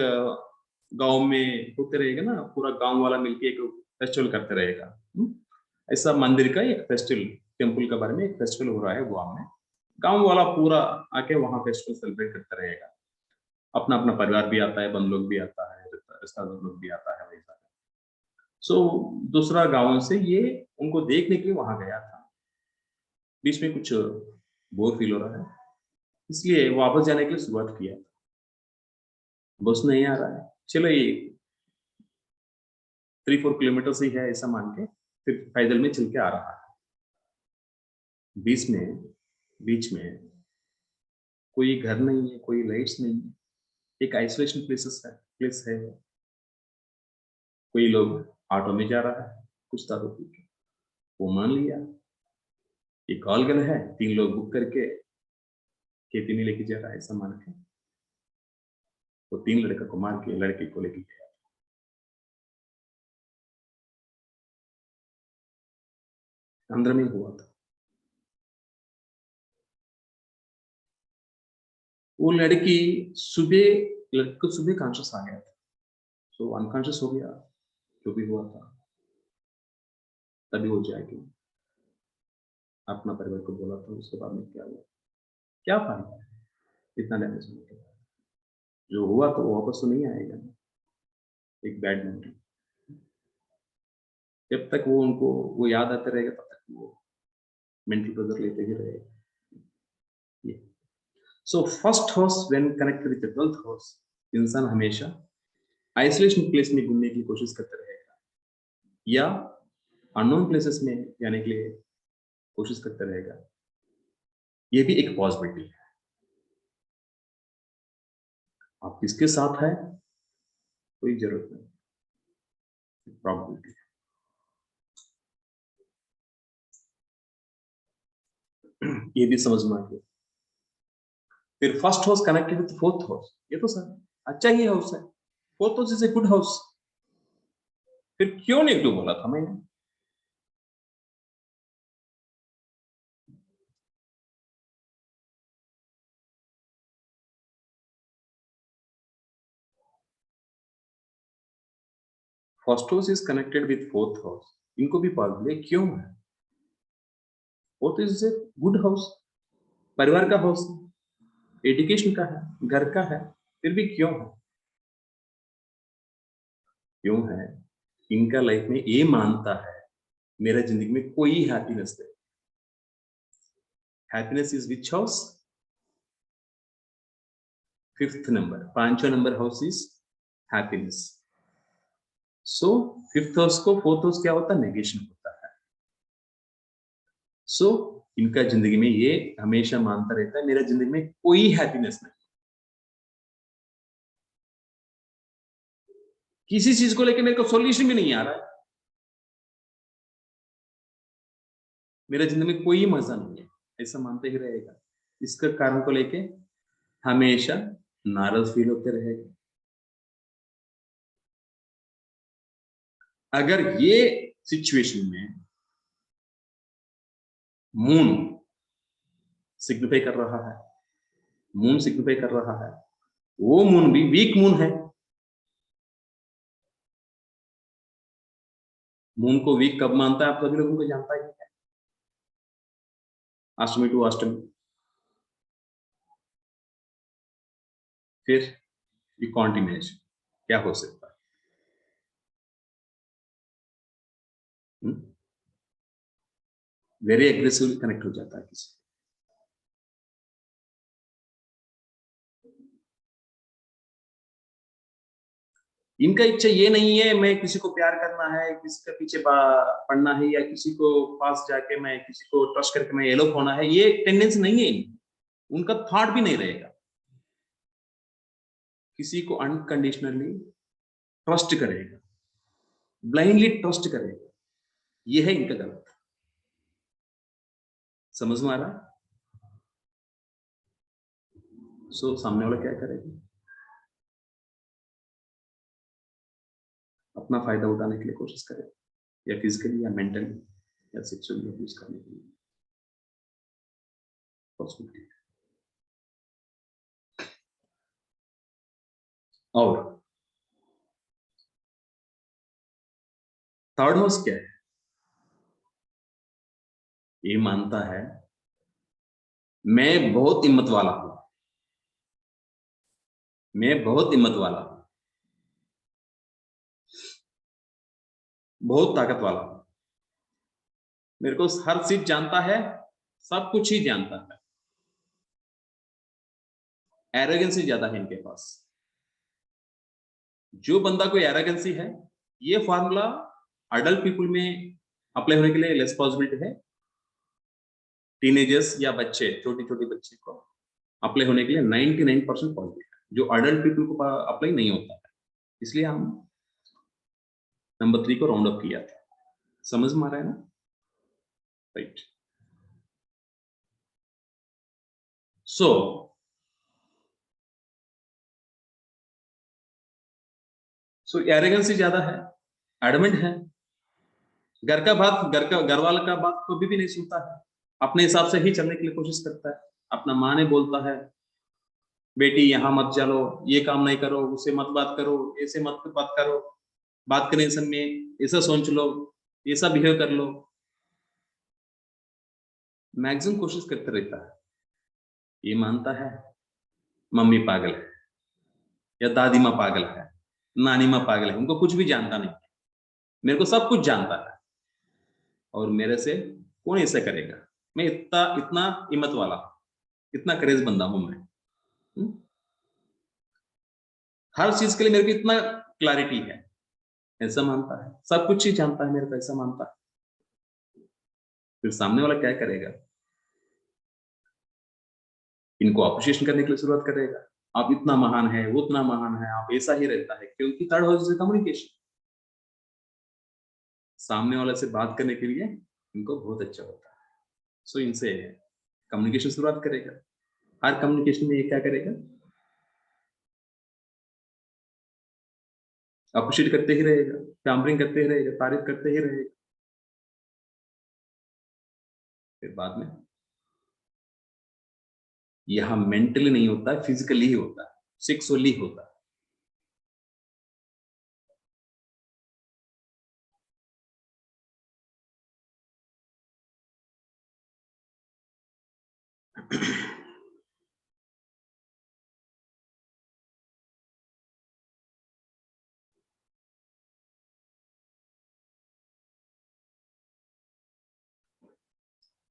गांव में होते रहेगा ना, पूरा गांव वाला मिलके एक फेस्टिवल करते रहेगा। ऐसा मंदिर का एक फेस्टिवल, टेम्पल के बारे में एक फेस्टिवल हो रहा है गांव में, गांव वाला पूरा आके वहां फेस्टिवल सेलिब्रेट करता रहेगा। अपना अपना परिवार भी आता है, बंद लोग भी आता है, रिश्तेदार लोग भी आता है, वैसा। सो दूसरा गांव से ये उनको देखने के लिए वहां गया था। बीच में कुछ बोर फील हो रहा है, इसलिए वापस जाने के लिए शुरुआत किया। बस नहीं आ रहा है, चलो ये 3-4 किलोमीटर से ही है ऐसा मान के फिर पैदल में चल के आ रहा है। बीच में कोई घर नहीं है, कोई लाइट्स नहीं है, एक आइसोलेशन प्लेस है। कोई लोग ऑटो में जा रहा है, कुछ दारू पी के, वो मान लिया ये कॉल गल है, 3 लोग बुक करके खेती में लेके जा रहा है ऐसा मान के वो 3 लड़का को मार के लड़के को लेके गया। आंध्र में हुआ था। वो लड़की सुबह कॉन्शियस आ गया था, तो अनकॉन्शियस हो गया, जो भी हुआ था तभी हो जाएगी। अपना परिवार को बोला था, उसके बाद में क्या हुआ, क्या फायदा है इतना डैमेज होने के बाद? जो हुआ तो वापस तो नहीं आएगा ना, एक बैड मेमोरी। जब तक वो उनको वो याद आते रहेगा तब तक वो मेंटल प्रेशर लेते ही रहेगा। So first house when connected with the 12th house, इंसान हमेशा आइसोलेशन प्लेस में घूमने की कोशिश करता रहेगा, या अननोन प्लेसेस में जाने के लिए कोशिश करता रहेगा। ये भी एक पॉसिबिलिटी है। आप किसके साथ है कोई जरूरत नहीं, प्रॉबिलिटी। ये भी समझ में आ गया। फिर first house connected with 4th house, ये तो सर अच्छा ही हाउस है, 4th house is a good house, फिर क्यों नेगेटिव बोला था मैंने? First house is connected with 4th house, इनको भी पॉसिबल है, क्यों है? 4th is a good house, परिवार का हाउस, एजुकेशन का है, घर का है, फिर भी क्यों है? क्यों है? इनका लाइफ में ये मानता है मेरा जिंदगी में कोई हैप्पीनेस है। Happiness is which house? 5th number, 5वां number house is happiness. So 5th house को 4th हाउस क्या होता है? नेगेशन होता है। सो इनका जिंदगी में ये हमेशा मानता रहता है मेरा जिंदगी में कोई हैप्पीनेस नहीं, किसी चीज को लेकर मेरे को सॉल्यूशन भी नहीं आ रहा है, मेरा जिंदगी में कोई मजा नहीं है, ऐसा मानते ही रहेगा। इसका कारण को लेके हमेशा नाराज फील होते रहेगा। अगर ये सिचुएशन में मून सिग्निफाई कर रहा है, मून सिग्निफाई कर रहा है। वो मून भी वीक मून है। मून को वीक कब मानता है आप सभी लोगों को जानता ही है, अष्टमी टू अष्टमी। फिर ये कॉन्टिन्यूएशन क्या हो सकता है? वेरी एग्रेसिवली कनेक्ट हो जाता है किसी। इनका इच्छा ये नहीं है मैं किसी को प्यार करना है, किसी के पीछे पढ़ना है, या किसी को पास जाके मैं किसी को ट्रस्ट करके मैं एलोप होना है, ये टेंडेंसी नहीं है। उनका थॉट भी नहीं रहेगा। किसी को अनकंडीशनली ट्रस्ट करेगा, ब्लाइंडली ट्रस्ट करेगा, ये है इनका गलत। समझ में आ रहा है? सो सामने वाला क्या करेगा? अपना फायदा उठाने के लिए कोशिश करे, या फिजिकली या मेंटली या सेक्सुअली अब्यूज करने के लिए पॉसिबिलिटी। और थर्ड हाउस क्या है? ये मानता है मैं बहुत हिम्मत वाला हूं, मैं बहुत हिम्मत वाला हूं, बहुत ताकत वाला हूं, मेरे को हर चीज जानता है, सब कुछ ही जानता है। एरोगेंसी ज्यादा है इनके पास। जो बंदा कोई एरोगेंसी है, ये फॉर्मूला अडल्ट पीपल में अप्लाई होने के लिए लेस पॉसिबिलिटी है। टीनेजर्स या बच्चे, छोटी छोटी बच्चे को अप्लाई होने के लिए 99% पॉसिबिलिटी है, जो अडल्ट पीपल को अप्लाई नहीं होता है। इसलिए हम नंबर 3 को राउंड अप किया था। समझ में आ रहा है ना? राइट। सो एरोगेंसी ज्यादा है, एडमेंट है, घर का बात, घर वाले का बात कभी भी नहीं सुनता है, अपने हिसाब से ही चलने के लिए कोशिश करता है। अपना माँ ने बोलता है बेटी यहाँ मत चलो, ये काम नहीं करो, उससे मत बात करो, ऐसे मत बात करो, बात करने समय ऐसा सोच लो, ऐसा बिहेव कर लो, मैक्सिमम कोशिश करते रहता है। ये मानता है मम्मी पागल है, या दादी माँ पागल है, नानी माँ पागल है, उनको कुछ भी जानता नहीं, मेरे को सब कुछ जानता है, और मेरे से कौन ऐसा करेगा, मैं इतना इतना हिम्मत वाला, इतना करेज बंदा हूं मैं। हर चीज के लिए मेरे को इतना क्लैरिटी है, ऐसा मानता है, सब कुछ ही जानता है मेरे को, ऐसा मानता है। फिर सामने वाला क्या करेगा? इनको अप्रिशिएशन करने के लिए शुरुआत करेगा, आप इतना महान है, वो उतना महान है, आप ऐसा ही रहता है, क्योंकि थर्ड हाउस से कम्युनिकेशन, सामने वाले से बात करने के लिए इनको बहुत अच्छा होता है। सो इनसे कम्युनिकेशन शुरुआत करेगा। हर कम्युनिकेशन में ये क्या करेगा? अप्रिशिएट करते ही रहेगा, पैम्परिंग करते ही रहेगा, तारीफ करते ही रहेगा। फिर बाद में यहां मेंटली नहीं होता है, फिजिकली ही होता है, सेक्सुअली होता है।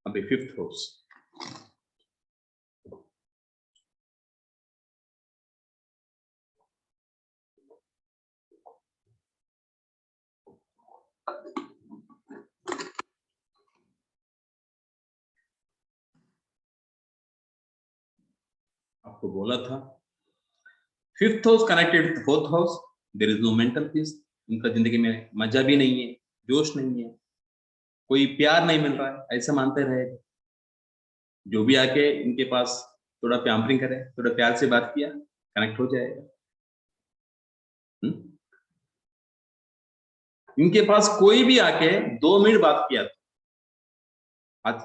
अभी फिफ्थ हाउस, आपको बोला था fifth house connected with fourth house, there is no mental peace. उनका जिंदगी में मजा भी नहीं है, जोश नहीं है, कोई प्यार नहीं मिल रहा है, ऐसा मानते रहे। जो भी आके इनके पास थोड़ा पैम्परिंग करे, थोड़ा प्यार से बात किया, कनेक्ट हो जाएगा। इनके पास कोई भी आके 2 मिनट बात किया, आज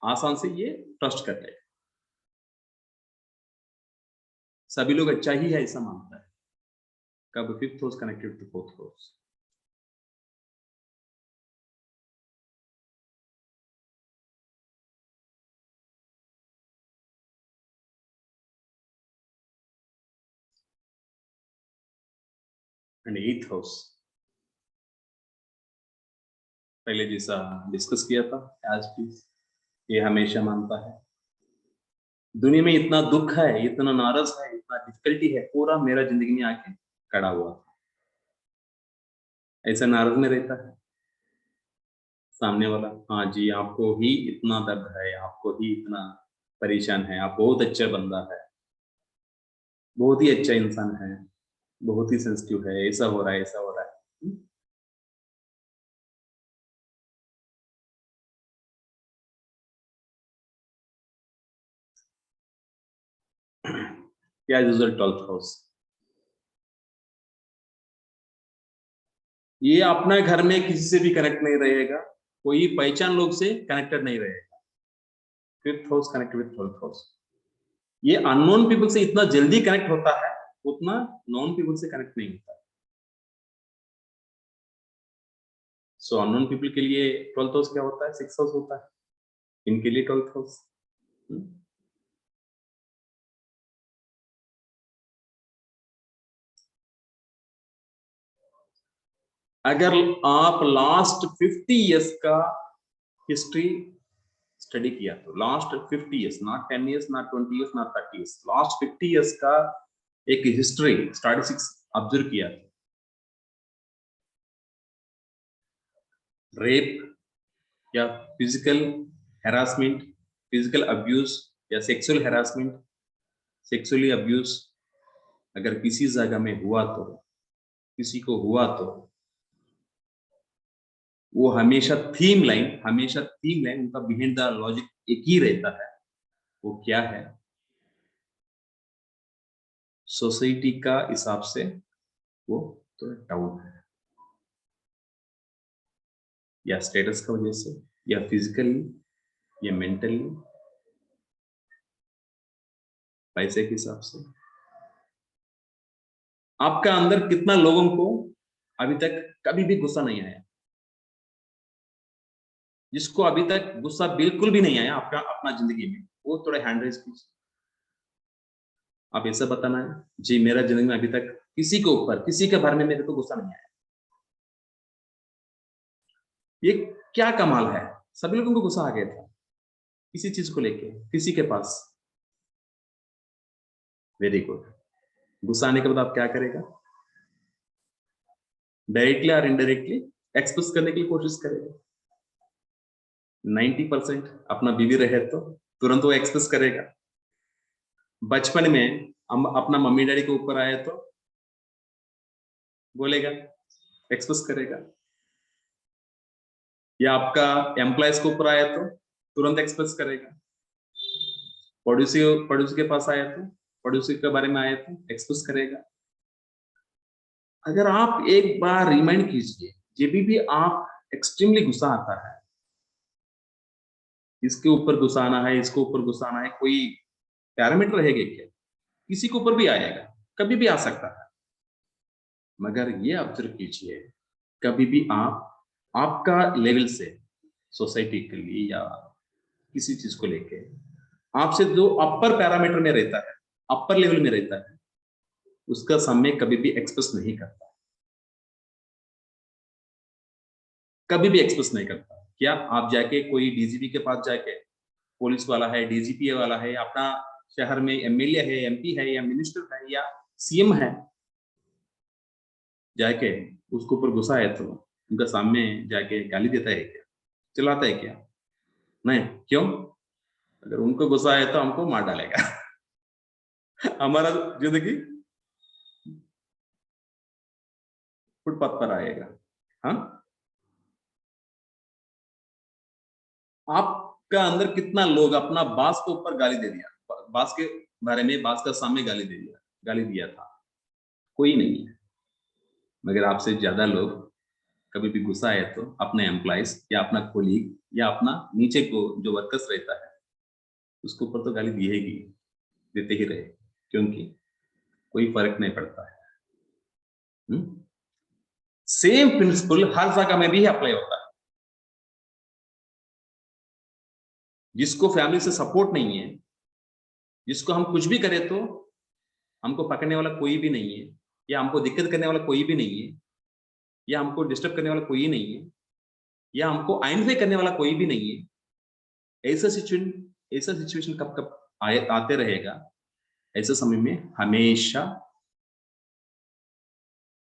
आसान से ये ट्रस्ट कर लेगा, सभी लोग अच्छा ही है ऐसा मानता है। कब? Fifth house connected to fourth house. And eighth house, पहले जैसा डिस्कस किया था आज भी, ये हमेशा मानता है दुनिया में इतना दुख है, इतना नाराज है, इतना डिफिकल्टी है, पूरा मेरा जिंदगी में आके खड़ा हुआ था। ऐसा नाराज में रहता है सामने वाला, हाँ जी आपको ही इतना दर्द है, आपको ही इतना परेशान है, आप बहुत अच्छा बंदा है, बहुत ही अच्छा इंसान है, बहुत ही सेंसिटिव है, ऐसा हो रहा है, ऐसा हो रहा है। क्या रिजल्ट 12th हाउस, ये अपना घर में किसी से भी कनेक्ट नहीं रहेगा, कोई पहचान लोग से कनेक्टेड नहीं रहेगा। Fifth house connect with 12th house, ये अननोन पीपल से इतना जल्दी कनेक्ट होता है, उतना नॉन पीपल से कनेक्ट नहीं होता। सो अननोन पीपल के लिए 12th हाउस क्या होता है? 6th हाउस होता है, इनके लिए 12th हाउस। अगर आप लास्ट 50 इयर्स का हिस्ट्री स्टडी किया तो, last 50 years, not 10 years, not 20 years, not 30 years, last 50 years का एक हिस्ट्री स्टैटिस्टिक्स ऑब्जर्व किया था, रेप या फिजिकल हैरासमेंट, फिजिकल अब्यूज या सेक्सुअल हैरासमेंट, सेक्सुअली अब्यूज अगर किसी जगह में हुआ तो, किसी को हुआ तो, वो हमेशा थीम लाइन उनका बिहाइंड द लॉजिक एक ही रहता है। वो क्या है? सोसाइटी का हिसाब से वो तो डाउन है, या स्टेटस का वजह से, या फिजिकली, या मेंटली, पैसे के हिसाब से। आपका अंदर कितना लोगों को अभी तक कभी भी गुस्सा नहीं आया? जिसको अभी तक गुस्सा बिल्कुल भी नहीं आया आपका अपना जिंदगी में, वो थोड़ा हैंड रेज कीजिए। आप ऐसा बताना है, जी मेरा जिंदगी में अभी तक किसी के ऊपर, किसी के बारे में मेरे को गुस्सा नहीं आया। ये क्या कमाल है, सभी लोगों को गुस्सा आ गया था किसी चीज को लेके, किसी के पास। Very good. गुस्सा आने के बाद आप क्या करेगा? डायरेक्टली और इनडायरेक्टली एक्सप्रेस करने की कोशिश करेगा। 90% अपना बीवी रहे तो तुरंत वो एक्सप्रेस करेगा। बचपन में हम अपना मम्मी डैडी के ऊपर आए तो बोलेगा, एक्सप्रेस करेगा। या आपका एम्प्लॉयज के ऊपर आया तो तुरंत एक्सप्रेस करेगा। पड़ोसी के पास आया तो, पड़ोसी के बारे में आया तो एक्सप्रेस करेगा। अगर आप एक बार रिमाइंड कीजिए, जब भी आप एक्सट्रीमली गुस्सा आता है, इसके ऊपर गुस्सा आना है, इसके ऊपर गुस्सा आना है, कोई पैरामीटर रहेगा क्या? किसी के ऊपर भी आएगा, कभी भी आ सकता है। मगर ये ऑब्जर्व कीजिए, कभी भी आप आपका लेवल से सोसाइटी के लिए या किसी चीज को लेके आपसे जो अपर पैरामीटर में रहता है, अपर लेवल में रहता है, उसका सामने कभी भी एक्सप्रेस नहीं करता, कभी भी एक्सप्रेस नहीं करता। क्या आप जाके कोई डीजीपी के पास जाके, पुलिस वाला है, डीजीपी वाला है, अपना शहर में एमएलए है, एमपी है, या मिनिस्टर है, या सीएम है, जाके उसके ऊपर गुस्सा है तो उनका सामने जाके गाली देता है क्या? चिल्लाता है क्या? नहीं। क्यों? अगर उनको गुस्सा है तो हमको मार डालेगा। हमारा जिंदगी फुटपाथ पर आएगा। हाँ, आपका अंदर कितना लोग अपना बास के ऊपर गाली दे दिया, बास के बारे में, बास का सामने गाली दिया था? कोई नहीं है। मगर आपसे ज्यादा लोग कभी भी गुस्सा आए तो अपने एम्प्लॉइज या अपना कोलीग या अपना नीचे को जो वर्कर्स रहता है, उसके ऊपर तो गाली दिएगी, देते ही रहे। क्योंकि कोई फर्क नहीं पड़ता है। सेम प्रिंसिपल हर जगह में भी अप्लाई होता है। जिसको फैमिली से सपोर्ट नहीं है, जिसको हम कुछ भी करें तो हमको पकड़ने वाला कोई भी नहीं है, या हमको दिक्कत करने वाला कोई भी नहीं है, या हमको डिस्टर्ब करने वाला कोई नहीं है, या हमको आइडेंटिफाई करने वाला कोई भी नहीं है। ऐसा सिचुएशन कब कब आते रहेगा? ऐसे समय में हमेशा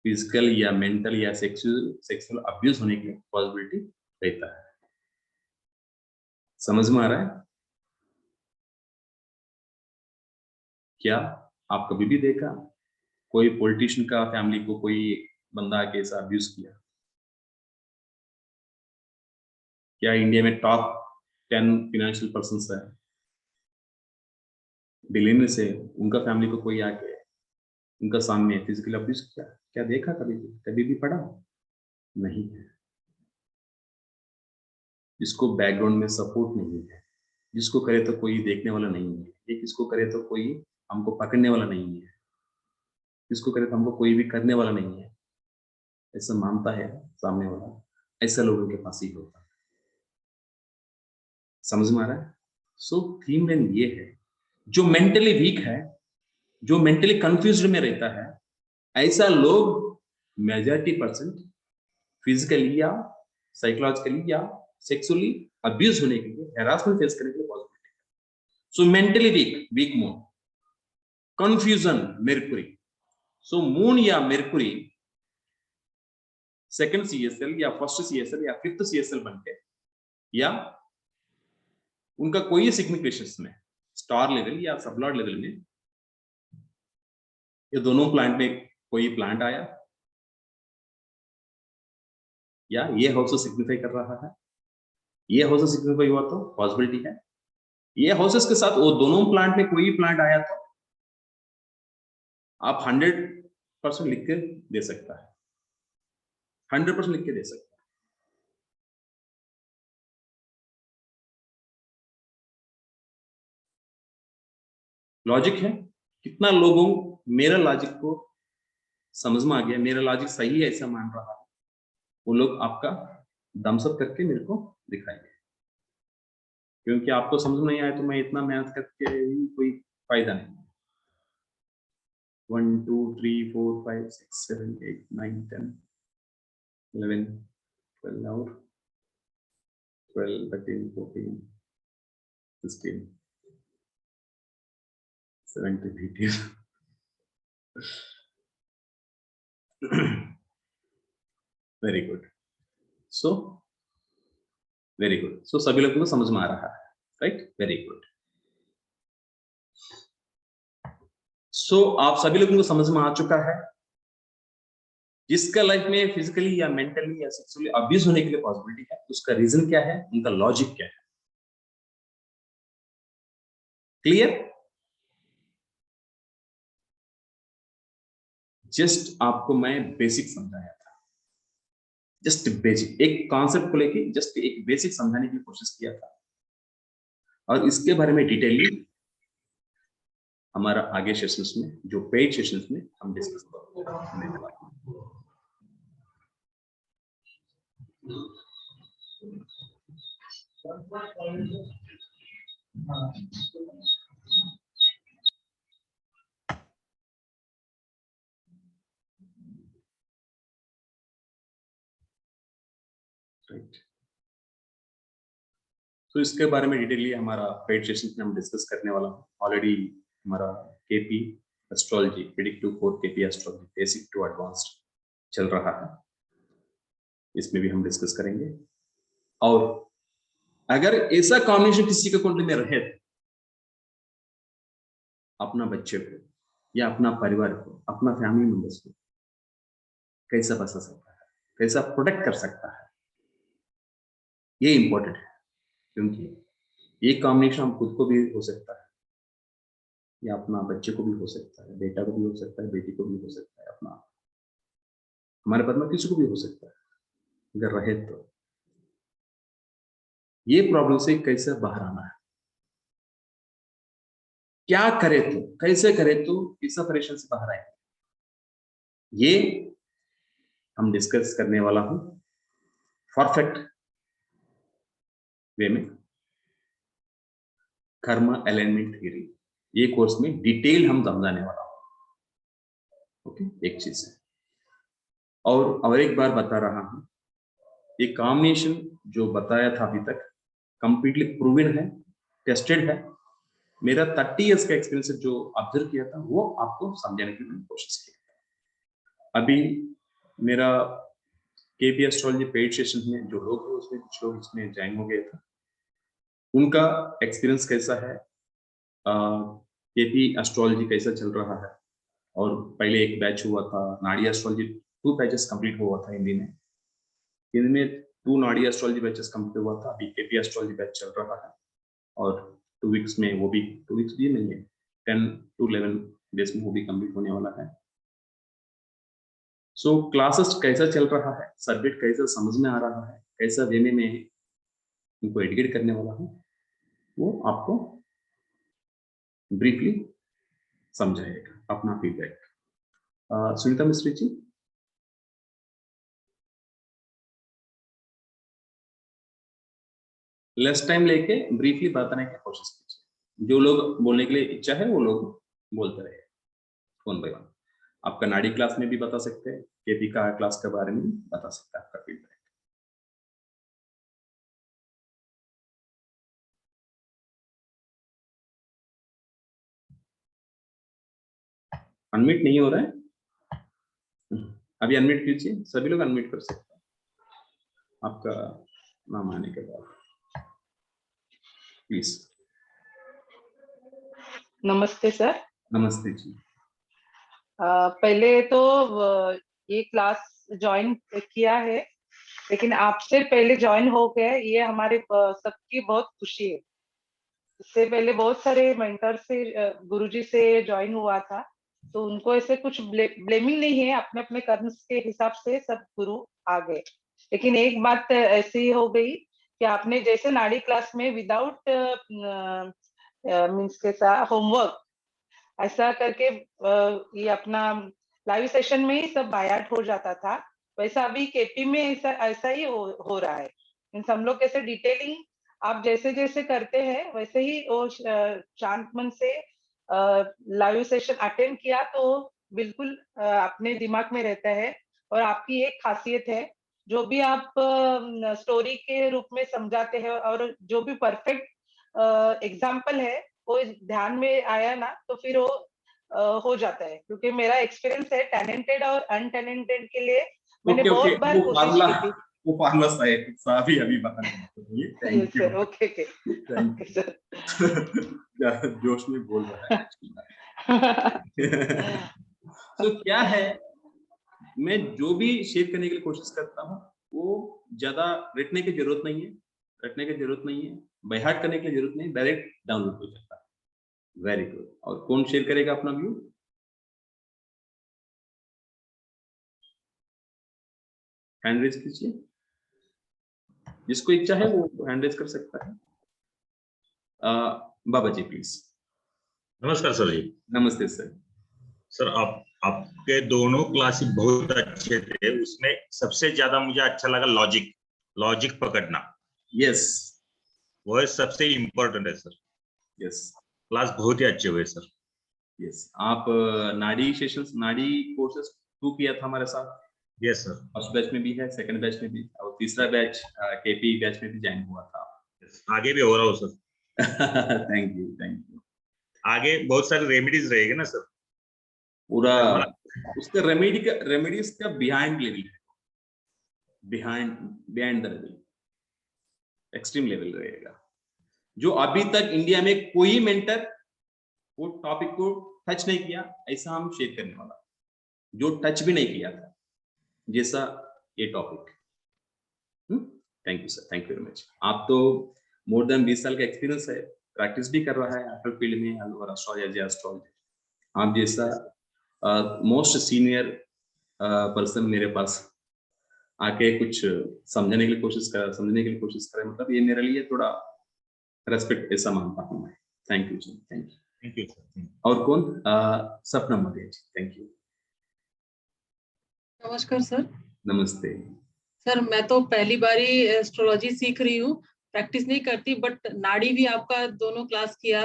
फिजिकल या मेंटल या सेक्सुअल अब्यूज होने की पॉसिबिलिटी रहता है। समझ में आ रहा है? क्या आप कभी भी देखा कोई पॉलिटिशियन का फैमिली को कोई बंदा आके ऐसा अब्यूज किया? क्या इंडिया में टॉप 10 फाइनेंशियल पर्संस है, दिल्ली में से, उनका फैमिली को कोई आके उनका सामने फिजिकल अब्यूज किया? क्या देखा कभी भी पढ़ा? नहीं है। जिसको बैकग्राउंड में सपोर्ट नहीं है, जिसको करे तो कोई देखने वाला नहीं है, ये किसको करे तो कोई हमको पकड़ने वाला नहीं है, जिसको करे तो हमको कोई भी करने वाला नहीं है, ऐसा मानता है सामने वाला, ऐसा लोगों के पास ही होता है। समझ में आ रहा है? सो थीम लाइन ये है, जो मेंटली वीक है, जो मेंटली कंफ्यूज्ड में रहता है, ऐसा लोग मेजॉरिटी परसेंट फिजिकली या साइकोलॉजिकली या सेक्सुअली अब्यूज होने के लिए, हैरासमेंट फेस करने के लिए पॉसिबिलिटी है। So mentally weak moon, confusion Mercury. So moon या मेर्कुरी सेकंड सीएसएल या फर्स्ट सीएसएल या फिफ्थ सीएसएल बनके, या उनका कोई सिग्निफिकेशन में स्टार लेवल या सबलॉर्ड लेवल में, ये दोनों प्लांट में कोई प्लांट आया, या ये हाउस सिग्निफाई कर रहा है, ये हाउस सिग्निफाई हुआ तो पॉसिबिलिटी है। ये हाउसेस के साथ वो दोनों प्लांट में कोई प्लांट आया तो आप 100% लिख के दे सकता है, 100% लिख के दे सकता है। लॉजिक है। कितना लोगों मेरा लॉजिक को समझ में आ गया, मेरा लॉजिक सही है ऐसा मान रहा है, वो लोग आपका दमसअप करके मेरे को दिखाइए। क्योंकि आपको समझ नहीं आया तो मैं इतना मेहनत करके भी कोई फायदा नहीं। 1 2 3 4 5 6 7 8 9 10 11 12 और 12 13 14 16 17 18 very good. So very good. So सभी लोगों को समझ में आ रहा है, राइट? Very good. सो आप सभी लोगों को समझ में आ चुका है, जिसका लाइफ में फिजिकली या मेंटली या सेक्सुअली अब्यूज होने के लिए पॉसिबिलिटी है, उसका रीजन क्या है, उनका लॉजिक क्या है। क्लियर? जस्ट आपको मैं बेसिक समझाया था, जस्ट बेसिक एक कॉन्सेप्ट को लेके जस्ट एक बेसिक समझाने की कोशिश किया था, और इसके बारे में डिटेली हमारा आगे सेशंस में, जो पेड सेशंस में हम डिस्कस करने वाले हैं। राइट। तो इसके बारे में डिटेली हमारा पेड सेशन में हम डिस्कस करने वाला हूँ। ऑलरेडी हमारा KP astrology, predictive for KP astrology basic to advanced चल रहा है, इसमें भी हम डिस्कस करेंगे। और अगर ऐसा कॉम्बिनेशन किसी के कुंडली में रहे, अपना बच्चे को या अपना परिवार को, अपना फैमिली मेंबर्स को कैसा बचा सकता है, कैसा प्रोटेक्ट कर सकता है, ये इंपॉर्टेंट है। क्योंकि ये कॉम्बिनेशन हम खुद को भी हो सकता है, या अपना बच्चे को भी हो सकता है, बेटा को भी हो सकता है, बेटी को भी हो सकता है, अपना हमारे परिवार में किसी को भी हो सकता है। अगर रहे तो ये प्रॉब्लम से कैसे बाहर आना है, क्या करे तो, कैसे करे तो इस ऑपरेशन से बाहर आए, ये हम डिस्कस करने वाला हूं परफेक्ट वे में। कर्मा अलाइनमेंट थ्योरी ये कोर्स में डिटेल हम समझाने वाला हूं। ओके, एक चीज है और एक बार बता रहा हूं, ये कॉम्बिनेशन जो बताया था अभी तक कंप्लीटली प्रूवन है, टेस्टेड है। मेरा 30 इयर्स का एक्सपीरियंस जो ऑब्जर्व किया था वो आपको समझाने की मैंने कोशिश की। अभी मेरा केपी एस्ट्रोलॉजी पेड सेशन में जो लोग हैं उसमें कुछ लोग इसमें ज्वाइन हो गए थे, उनका एक्सपीरियंस कैसा है, केपी एस्ट्रोलॉजी कैसा चल रहा है। और पहले एक बैच हुआ था नाड़ी एस्ट्रोलॉजी, 2 बैचेस कंप्लीट हुआ था हिंदी में, इनमें 2 नाड़ी एस्ट्रोलॉजी बैचेस कंप्लीट हुआ था। अभी केपी एस्ट्रोलॉजी बैच चल रहा है और 2 वीक्स में वो भी, 2 वीक्स भी नहीं है, 10 to 11 डेज में वो भी कंप्लीट होने वाला है। सो क्लासेस कैसा चल रहा है, सब्जेक्ट कैसा समझ में आ रहा है, कैसा वे में मैं उनको एडुकेट करने वाला हूँ, वो आपको ब्रीफली समझाएगा अपना फीडबैक। सुनीता मिस्त्री जी, लेस टाइम लेके ब्रीफली बताने की कोशिश कीजिए। जो लोग बोलने के लिए इच्छा है वो लोग बोलते रहे वन बाय वन। आपका नाड़ी क्लास में भी बता सकते हैं, केपी का क्लास के बारे में बता सकते हैं आपका फीडबैक। अनम्यूट नहीं हो रहा है, अभी अनम्यूट कीजिए, सभी लोग अनम्यूट कर सकते हैं आपका नाम आने के बाद, प्लीज। नमस्ते सर। नमस्ते जी। पहले तो ये क्लास ज्वाइन किया है, लेकिन आपसे पहले ज्वाइन हो गए, ये हमारे सबकी बहुत खुशी है। इससे पहले बहुत सारे मेंटर से गुरुजी से ज्वाइन हुआ था, तो उनको ऐसे कुछ ब्लेमिंग नहीं है, अपने अपने कर्म के हिसाब से सब गुरु आ गए। लेकिन एक बात ऐसी हो गई कि आपने जैसे नाड़ी क्लास में विदाउट मीन्स के साथ होमवर्क ऐसा करके ये अपना लाइव सेशन में ही सब बायआउट हो जाता था, वैसा अभी केपी में ऐसा ही हो रहा है। मीन्स हम लोग कैसे डिटेलिंग आप जैसे जैसे करते हैं वैसे ही वो शांत मन से लाइव सेशन अटेंड किया तो बिल्कुल अपने दिमाग में रहता है। और आपकी एक खासियत है, जो भी आप स्टोरी के रूप में समझाते हैं और जो भी परफेक्ट एग्जाम्पल है वो ध्यान में आया ना तो फिर वो हो जाता है। क्योंकि मेरा एक्सपीरियंस है टैलेंटेड और अनटैलेंटेड के लिए मैंने ओके बहुत बार वो कोशिश की थी। फार्मूला साहब अभी बताने के thank you. Okay thank you sir, जोश में बोल रहा है। तो क्या है, मैं जो भी शेयर करने के लिए कोशिश करता हूँ वो ज्यादा रटने की जरूरत नहीं है, बाय करने की जरूरत नहीं, डायरेक्ट डाउनलोड हो जाता है। Very good. और कौन शेयर करेगा अपना व्यू? हैंड रेज कीजिए, जिसको इच्छा है वो हैंड रेज कर सकता है। बाबा जी प्लीज। नमस्कार सर जी। नमस्ते सर। सर आपके दोनों क्लासेस बहुत अच्छे थे, उसमें सबसे ज्यादा मुझे अच्छा लगा लॉजिक पकड़ना। यस, वो सबसे इम्पोर्टेंट है सर। यस, क्लास बहुत ही अच्छे हुए सर। यस, आप नाड़ी सेशंस, नाड़ी कोर्सेस 2 किया था हमारे साथ। Yes sir. फर्स्ट बैच में भी है, सेकंड बैच में भी, और तीसरा बैच केपी बैच में भी ज्वाइन हुआ था। आगे भी हो रहा हो सर। Thank you. आगे बहुत सारे रेमेडीज रहेगा ना सर? पूरा उसका रेमेडीज का बिहाइंड लेवल है, behind the level, extreme level रहेगा, जो अभी तक इंडिया में कोई मेंटर वो टॉपिक को टच नहीं किया, ऐसा हम शेयर करने वाला, जो टच भी नहीं किया था जैसा ये topic. Thank you sir, thank you very much. आप तो मोर देन 20 साल का एक्सपीरियंस है, प्रैक्टिस भी कर रहा है आपके फील्ड में, और एस्ट्रोलॉजी। आप जैसा मोस्ट सीनियर पर्सन मेरे पास आके कुछ समझने के लिए कोशिश करे, मतलब ये मेरे लिए थोड़ा रेस्पेक्ट ऐसा मानता हूँ मैं। थैंक यू जी, thank you. Thank you sir. और कौन? Sapna Maurya ji, thank you. नमस्कार सर। नमस्ते सर मैं तो पहली बार ही एस्ट्रोलॉजी सीख रही हूँ, प्रैक्टिस नहीं करती, बट नाड़ी भी आपका दोनों क्लास किया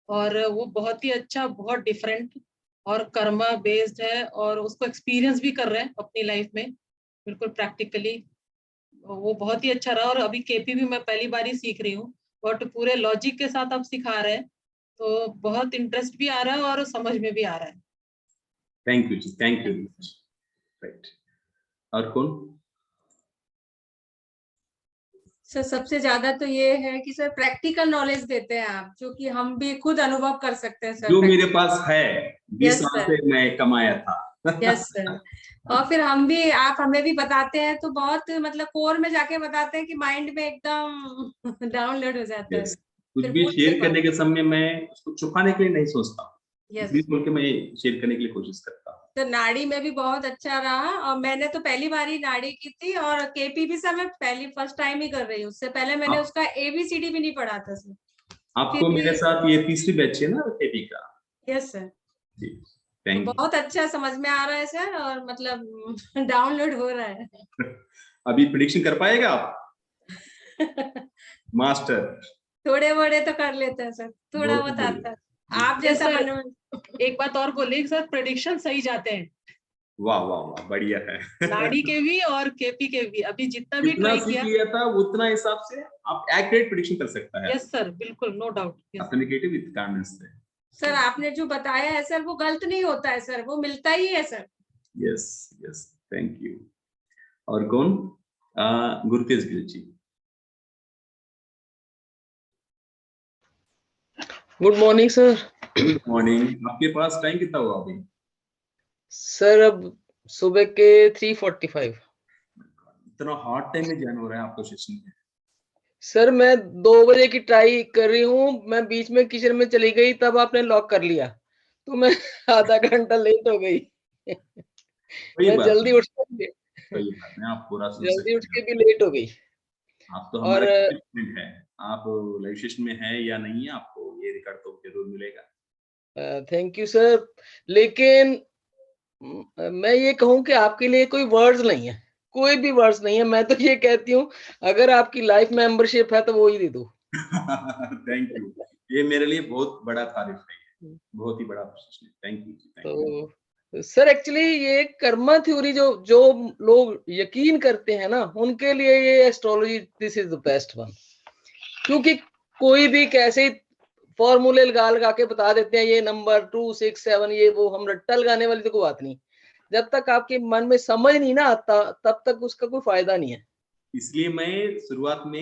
और वो बहुत ही अच्छा, बहुत डिफरेंट और कर्मा बेस्ड है और उसको एक्सपीरियंस भी कर रहे हैं अपनी लाइफ में बिल्कुल प्रैक्टिकली। वो बहुत ही अच्छा रहा और अभी केपी भी मैं पहली बार ही सीख रही हूँ, बट पूरे लॉजिक के साथ आप सिखा रहे हैं तो बहुत इंटरेस्ट भी आ रहा है और समझ में भी आ रहा है। थैंक यू जी, थैंक यू। राइट, और कौन? सर सबसे ज्यादा तो ये है कि सर प्रैक्टिकल नॉलेज देते हैं आप, जो कि हम भी खुद अनुभव कर सकते हैं सर। जो मेरे पास है, 20 Yes, साल sir. से मैं कमाया था। Yes sir. और फिर हम भी, आप हमें भी बताते हैं तो बहुत मतलब कोर में जाके बताते हैं कि माइंड में एकदम डाउनलोड हो जाता है। यस, कुछ फिर भी भूल शेयर नहीं करने पाते। के समय मैं उसको छुपाने के लिए नहीं सोचता हूँ, यस इसलिए बोल के मैं शेयर करने के लिए कोशिश करता हूँ। तो नाड़ी में भी बहुत अच्छा रहा और मैंने तो पहली बार ही नाड़ी की थी और केपी भी सर मैं फर्स्ट टाइम ही कर रही हूँ। उससे पहले मैंने उसका ABCD भी नहीं पढ़ा था सर। आपको मेरे साथ ये तीसरी बैच है ना केपी का? Yes sir. जी, थैंक यू। बहुत अच्छा समझ में आ रहा है सर और मतलब डाउनलोड हो रहा है। अभी प्रेडिक्शन कर पाएगा आप? मास्टर थोड़े बड़े तो कर लेते हैं सर, थोड़ा बहुत बहुत बढ़िया। आता है। आप जैसा एक बात और बोलिए सर, प्रेडिक्शन सही जाते हैं। वाह वाह वाह, बढ़िया है। नाड़ी के भी और केपी के भी, अभी जितना भी जितना ट्राई सीख किया। लिया था उतना हिसाब से आप एक्यूरेट प्रेडिक्शन कर सकता है। यस सर, बिल्कुल, नो डाउट। ऑथेंटिकेटिव विद कॉन्फिडेंस से। सर आपने जो बताया है सर वो गलत नहीं होता है सर, वो मिलता ही है sir. Yes yes, thank you. और कौन? Gurtej Gill ji. Good morning sir. Good morning. आपके पास टाइम कितना हुआ अभी? सर अब सुबह के 3:45। इतना हार्ड टाइम में ज्वाइन हो रहा है आपको सेशन में? सर मैं 2 बजे की ट्राई कर रही हूँ, मैं बीच में किचन में चली गई तब आपने लॉक कर लिया तो मैं आधा घंटा लेट हो गई। कोई मैं बात जल्दी नहीं, उठ के कोई बात नहीं, आप पूरा सुन जल्दी उठ सकते के हैं। भी लेट हो गई। आप तो और हमारे स्टूडेंट हैं, आप लाइव सेशन में हैं या नहीं है, आपको ये रिकॉर्ड तो जरूर मिलेगा। Thank you sir. लेकिन मैं ये कहूँ कि आपके लिए कोई वर्ड्स नहीं है, कोई भी वर्ड्स नहीं है। मैं तो ये कहती हूँ अगर आपकी लाइफ मेंबरशिप है तो वो ही दे दो। थैंक यू, ये मेरे लिए बहुत बड़ा तारीफ है, बहुत ही बड़ा अप्रिशिएशन है। Thank you, thank you. तो सर एक्चुअली ये कर्मा थ्योरी जो जो लोग यकीन करते हैं ना, उनके लिए ये astrology this is the best one. क्योंकि कोई भी कैसे फॉर्मूले लगा के बता देते हैं ये नंबर 2 6 7 ये वो, हम रट्टा लगाने वाली तो कोई बात नहीं। जब तक आपके मन में समझ नहीं ना आता तब तक उसका कोई फायदा नहीं है। इसलिए मैं शुरुआत में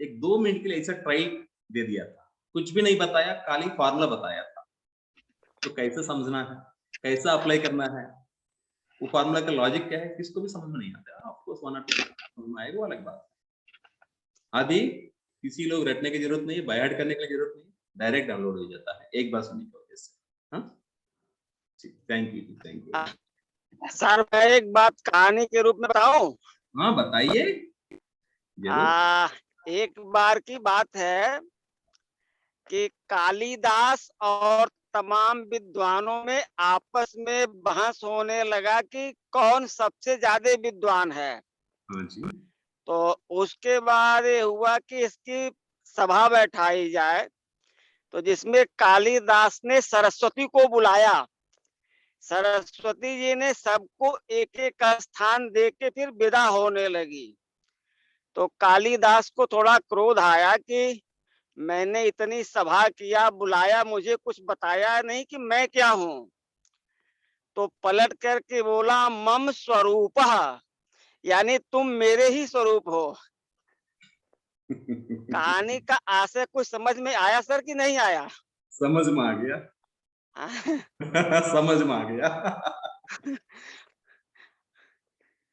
1-2 मिनट के लिए ऐसा ट्रायल दे दिया था, कुछ भी नहीं बताया, खाली फार्मूला बताया था। तो कैसे समझना है, कैसा अप्लाई करना है, वो फार्मूला का लॉजिक क्या है, किसको भी समझ में नहीं आता। आपको समझ में आएगा वो अलग बात। अभी किसी लोग रटने की जरूरत नहीं है, बाय हार्ट करने की जरूरत नहीं है, डायरेक्ट डाउनलोड हो जाता है एक बार सुनने की वजह से। हाँ, thank you, thank you. Sir मैं एक बात कहानी के रूप में बताऊं? हाँ बताइए। एक बार की बात है कि कालिदास और तमाम विद्वानों में आपस में बहस होने लगा कि कौन सबसे ज्यादा विद्वान है। हाँ जी। तो उसके बाद ये हुआ कि इसकी सभा बैठाई जाए, तो जिसमें कालिदास ने सरस्वती को बुलाया। सरस्वती जी ने सबको एक एक स्थान दे के फिर विदा होने लगी। तो कालिदास को थोड़ा क्रोध आया कि मैंने इतनी सभा किया, बुलाया, मुझे कुछ बताया नहीं कि मैं क्या हूं। तो पलट करके बोला मम स्वरूप, यानी तुम मेरे ही स्वरूप हो। कहानी का आशय कुछ समझ में आया सर कि नहीं आया? समझ में आ गया। समझ में आ गया।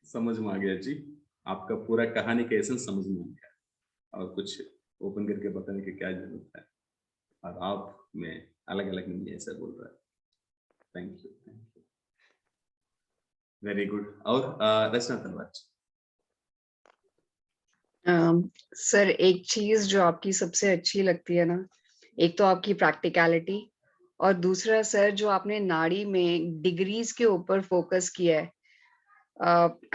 समझ में आ गया जी, आपका पूरा कहानी का एसेंस समझ में आ गया और कुछ ओपन करके बताने की क्या जरूरत है। और आप में अलग अलग नहीं ऐसा बोल रहा है। Thank you, very good. और रचना तलवार। सर एक चीज जो आपकी सबसे अच्छी लगती है ना, एक तो आपकी प्रैक्टिकलिटी और दूसरा सर जो आपने नाड़ी में डिग्रीज के ऊपर फोकस किया है,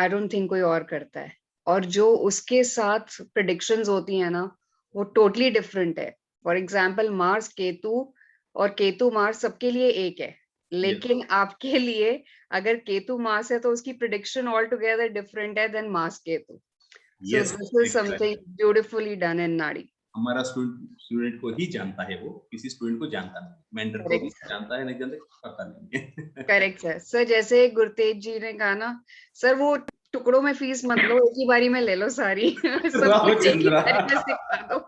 आई डोंट थिंक कोई और करता है। और जो उसके साथ प्रेडिक्शंस होती है ना, वो टोटली डिफरेंट है। फॉर एग्जाम्पल मार्स केतु, और केतु मार्स सबके लिए एक है, लेकिन आपके लिए अगर केतु मार्स है तो उसकी प्रेडिक्शन ऑल टुगेदर डिफरेंट है then Mars Ketu. So this is something beautifully done in Nadi. हमारा स्टूडेंट को ही जानता है, वो किसी स्टूडेंट को जानता नहीं, मेंटर को भी जानता है, नहीं जानता पता नहीं है। Correct sir. सर जैसे गुरतेज जी ने कहा ना, सर वो टुकड़ों में फीस मत लो, एक ही बारी में ले लो सारी। सब कुछ एक ही बारी में सिखा दो।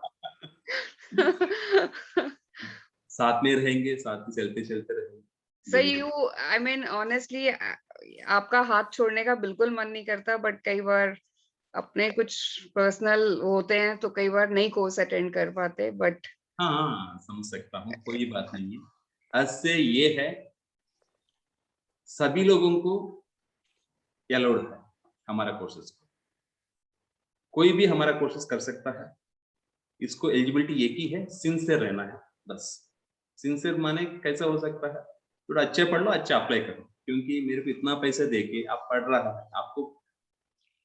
साथ में रहेंगे, साथ में चलते चलते रहेंगे। Sir you, I mean honestly आपका हाथ छोड़ने का बिल्कुल मन नहीं करता, बट कई बार अपने कुछ पर्सनल होते हैं तो कई बार नहीं कोर्स अटेंड कर पाते, बट हाँ समझ सकता हूँ, कोई बात नहीं है। इससे ये है, सभी लोगों को अलाउड है हमारा कोर्सेज को, कोई भी हमारा कोर्सेज कर सकता है। इसको एलिजिबिलिटी एक ही है, सिंसियर रहना है बस। सिंसियर माने कैसा हो सकता है, थोड़ा अच्छे पढ़ लो, अच्छा अप्लाई करो, क्योंकि मेरे को इतना पैसे देके आप पढ़ रहा है, आपको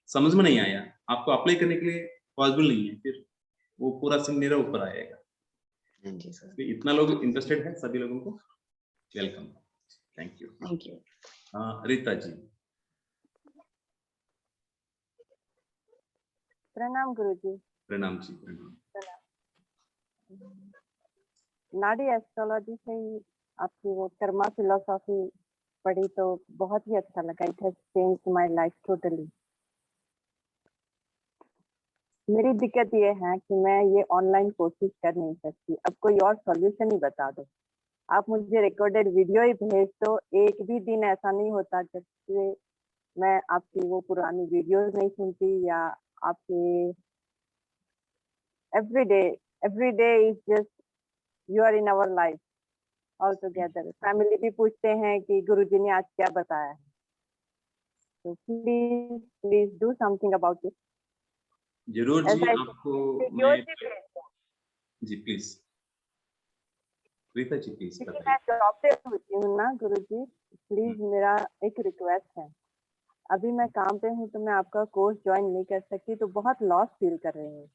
समझ में नहीं आया, आपको अप्लाई करने के लिए पॉसिबल नहीं है, फिर वो पूरा सिंह मेरे ऊपर आएगा। जी सर, इतना लोग इंटरेस्टेड है, सभी लोगों को welcome, thank you. Thank you. Rita ji. प्रणाम गुरुजी। प्रणाम जी, प्रणाम। नाड़ी एस्ट्रोलॉजी से ही आपकी वो कर्मा फिलोसॉफी पढ़ी तो बहुत ही अच्छा लगा। It has changed my life totally. मेरी दिक्कत ये है कि मैं ये ऑनलाइन कोशिश कर नहीं सकती। अब कोई और सॉल्यूशन ही बता दो। आप मुझे रिकॉर्डेड वीडियो ही भेज दो, एक भी दिन ऐसा नहीं होता जैसे मैं आपकी वो पुरानी वीडियोस नहीं सुनती, या आपके every day is just you are in our life all together. Family भी पूछते हैं कि गुरुजी ने आज क्या बताया है, तो please do something about it. जरूर जी, आपको मैं जी प्लीज रीता जी प्लीज मैं बताइए। जॉब पे होती हूँ ना गुरुजी, प्लीज मेरा एक रिक्वेस्ट है। अभी मैं काम पे हूँ तो मैं आपका कोर्स ज्वाइन नहीं कर सकती, तो बहुत लॉस फील कर रही हूँ,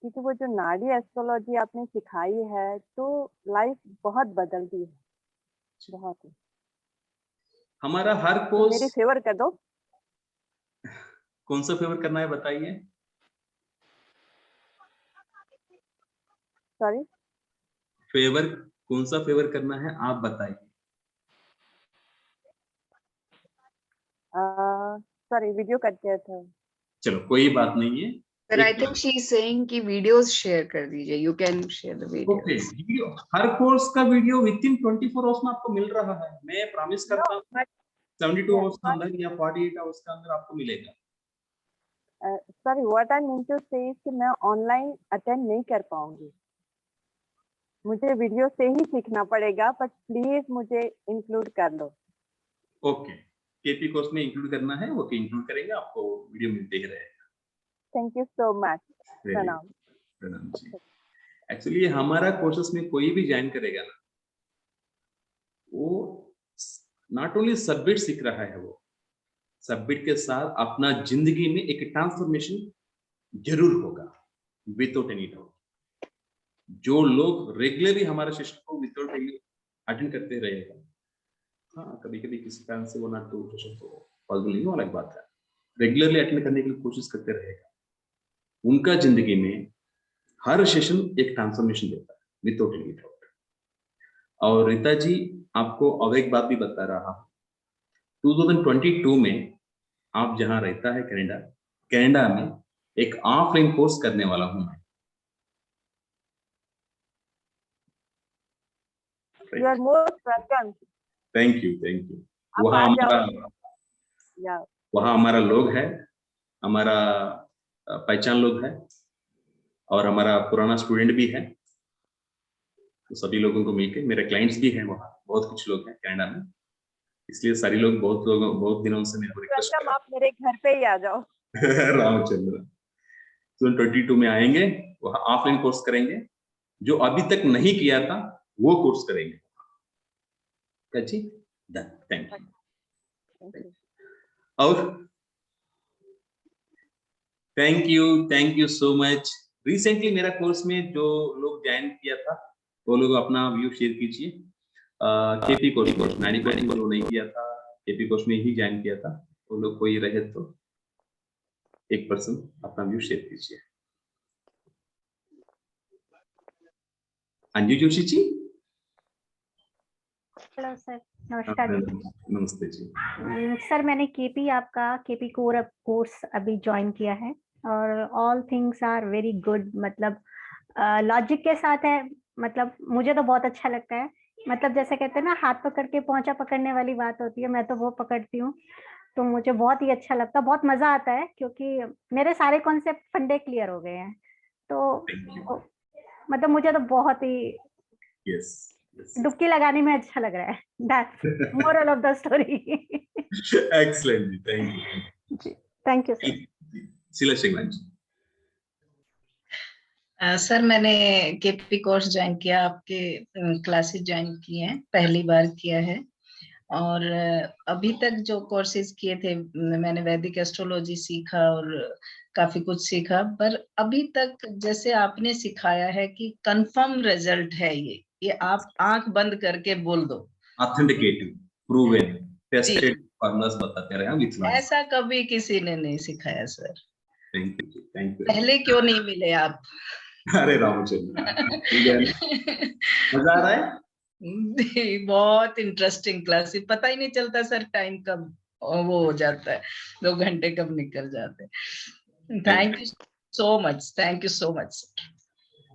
क्योंकि वो जो नाड़ी एस्ट्रोलॉजी आपने सिखाई है तो लाइफ बहुत बदलती है, बहुत ही। हमारा हर तो कोर्स, मेरी फेवर कर दो। कौन सा फेवर करना है बताइए। सॉरी, फेवर कौन सा फेवर करना है आप बताइए। सॉरी, वीडियो कट गया था। चलो कोई बात नहीं है। Sir, I think she is saying कि videos share कर दीजिए। You can share the videos. Okay, video her course का वीडियो विथिन 24 आवर्स में आपको मिल रहा है। मैं प्रॉमिस करता हूँ 72 आवर्स के अंदर या 48 आवर्स के अंदर आपको मिलेगा। Sorry, what I mean to say is कि मैं ऑनलाइन अटेंड नहीं कर पाऊंगी, मुझे वीडियो से ही सीखना पड़ेगा, बट प्लीज मुझे इंक्लूड कर लो। ओके, केपी कोर्स में इंक्लूड करना है, ओके इंक्लूड करेंगे, आपको वीडियो मिलते ही रहेगा। Thank you so much. प्रणाम। प्रणाम जी। एक्चुअली हमारा कोर्सेस में कोई भी ज्वाइन करेगा ना, वो नॉट ओनली सब्जेक्ट सीख रहा है, वो सब्जेक्ट के साथ अपना जिंदगी में एक ट्रांसफॉर्मेशन जरूर होगा, विदाउट एनी डाउट। जो लोग रेगुलरली हमारे सेशन को विदाउट एनी अटेंड करते रहेगा, हाँ कभी कभी किसी कारण से वो ना तो सेशन को पॉसिबल नहीं हो, अलग बात है, रेगुलरली अटेंड करने की कोशिश करते रहेगा, उनका जिंदगी में हर सेशन एक ट्रांसफॉर्मेशन देता है विदाउट एनी डाउट। और रीता जी, आपको और एक बात भी बता रहा हूँ, 2022 में आप जहां रहता है कनाडा में एक ऑफलाइन कोर्स करने वाला हूं मैं। You are most welcome. Thank you. वहाँ Yeah. हमारा लोग है, हमारा पहचान लोग है, और हमारा पुराना स्टूडेंट भी है, तो सभी लोगों को मिलके, मेरे क्लाइंट्स भी हैं वहाँ, बहुत कुछ लोग हैं कनाडा में, इसलिए सारे लोग बहुत दिनों से मेरे को रिक्वेस्ट कर रहे हैं। आप मेरे घर पे ही आ जाओ। रामचंद्र 2022 में आएंगे, वहाँ ऑफलाइन कोर्स करेंगे, जो अभी तक नहीं किया था वो कोर्स करेंगे। अच्छी done, thank you. Thank you. और thank you so much. Recently मेरा कोर्स में जो लोग ज्वाइन किया था वो लोग अपना व्यू शेयर कीजिए। केपी कोर्स नानी कोर्स में नहीं किया था, केपी कोर्स में ही ज्वाइन किया था, वो लोग कोई रहे तो एक पर्सन अपना व्यू शेयर कीजिए। अंजू जोशी जी। हेलो सर, नमस्कार जी। नमस्ते जी। सर मैंने आपका केपी कोर कोर्स अभी ज्वाइन किया है और all things are very good, मतलब लॉजिक के साथ है, मतलब मुझे तो बहुत अच्छा लगता है। मतलब जैसे कहते हैं ना, हाथ पकड़ के पहुंचा पकड़ने वाली बात होती है, मैं तो वो पकड़ती हूँ, तो मुझे बहुत ही अच्छा लगता है, बहुत मजा आता है, क्योंकि मेरे सारे कॉन्सेप्ट फंडे क्लियर हो गए हैं। तो मतलब मुझे तो बहुत ही यस डुबकी लगाने में अच्छा लग रहा है। That's moral of the story. Excellent जी, thank you. Thank you sir. Sheela Shriman ji. Sir मैंने केपी कोर्स ज्वाइन किया, आपके क्लासेस ज्वाइन किए हैं, पहली बार किया है। और अभी तक जो कोर्सेज किए थे, मैंने वैदिक एस्ट्रोलॉजी सीखा और काफी कुछ सीखा, पर अभी तक जैसे आपने सिखाया है कि कंफर्म रिजल्ट है ये आप आंख बंद करके बोल दो, ऑथेंटिकेटिव, प्रूवन, टेस्टेड फॉर्मूलास बताते रहे हम इतना। ऐसा कभी किसी ने नहीं सिखाया sir. Thank you, thank you. पहले क्यों नहीं मिले आप? अरे रामचंद्र, मजा आ रहा है। बहुत इंटरेस्टिंग क्लास है, पता ही नहीं चलता सर टाइम कब वो हो जाता है, 2 घंटे कब निकल जाते हैं। Thank you so much, thank you so much sir.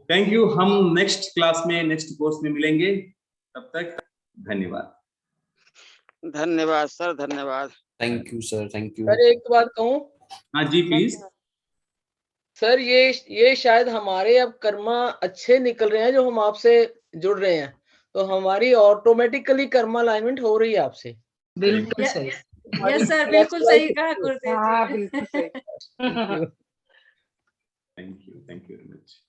Thank you. हम नेक्स्ट क्लास में, नेक्स्ट कोर्स में मिलेंगे, तब तक धन्यवाद। धन्यवाद सर, धन्यवाद। Thank you sir, thank you. Sir एक बात कहूँ? हाँ जी प्लीज। सर ये शायद हमारे अब कर्मा अच्छे निकल रहे हैं जो हम आपसे जुड़ रहे हैं, तो हमारी ऑटोमेटिकली कर्मा अलाइनमेंट हो रही है आपसे। बिल्कुल सही। यस सर, बिल्कुल सही कहा गुरुदेव जी। हाँ बिल्कुल सही। Thank you very much.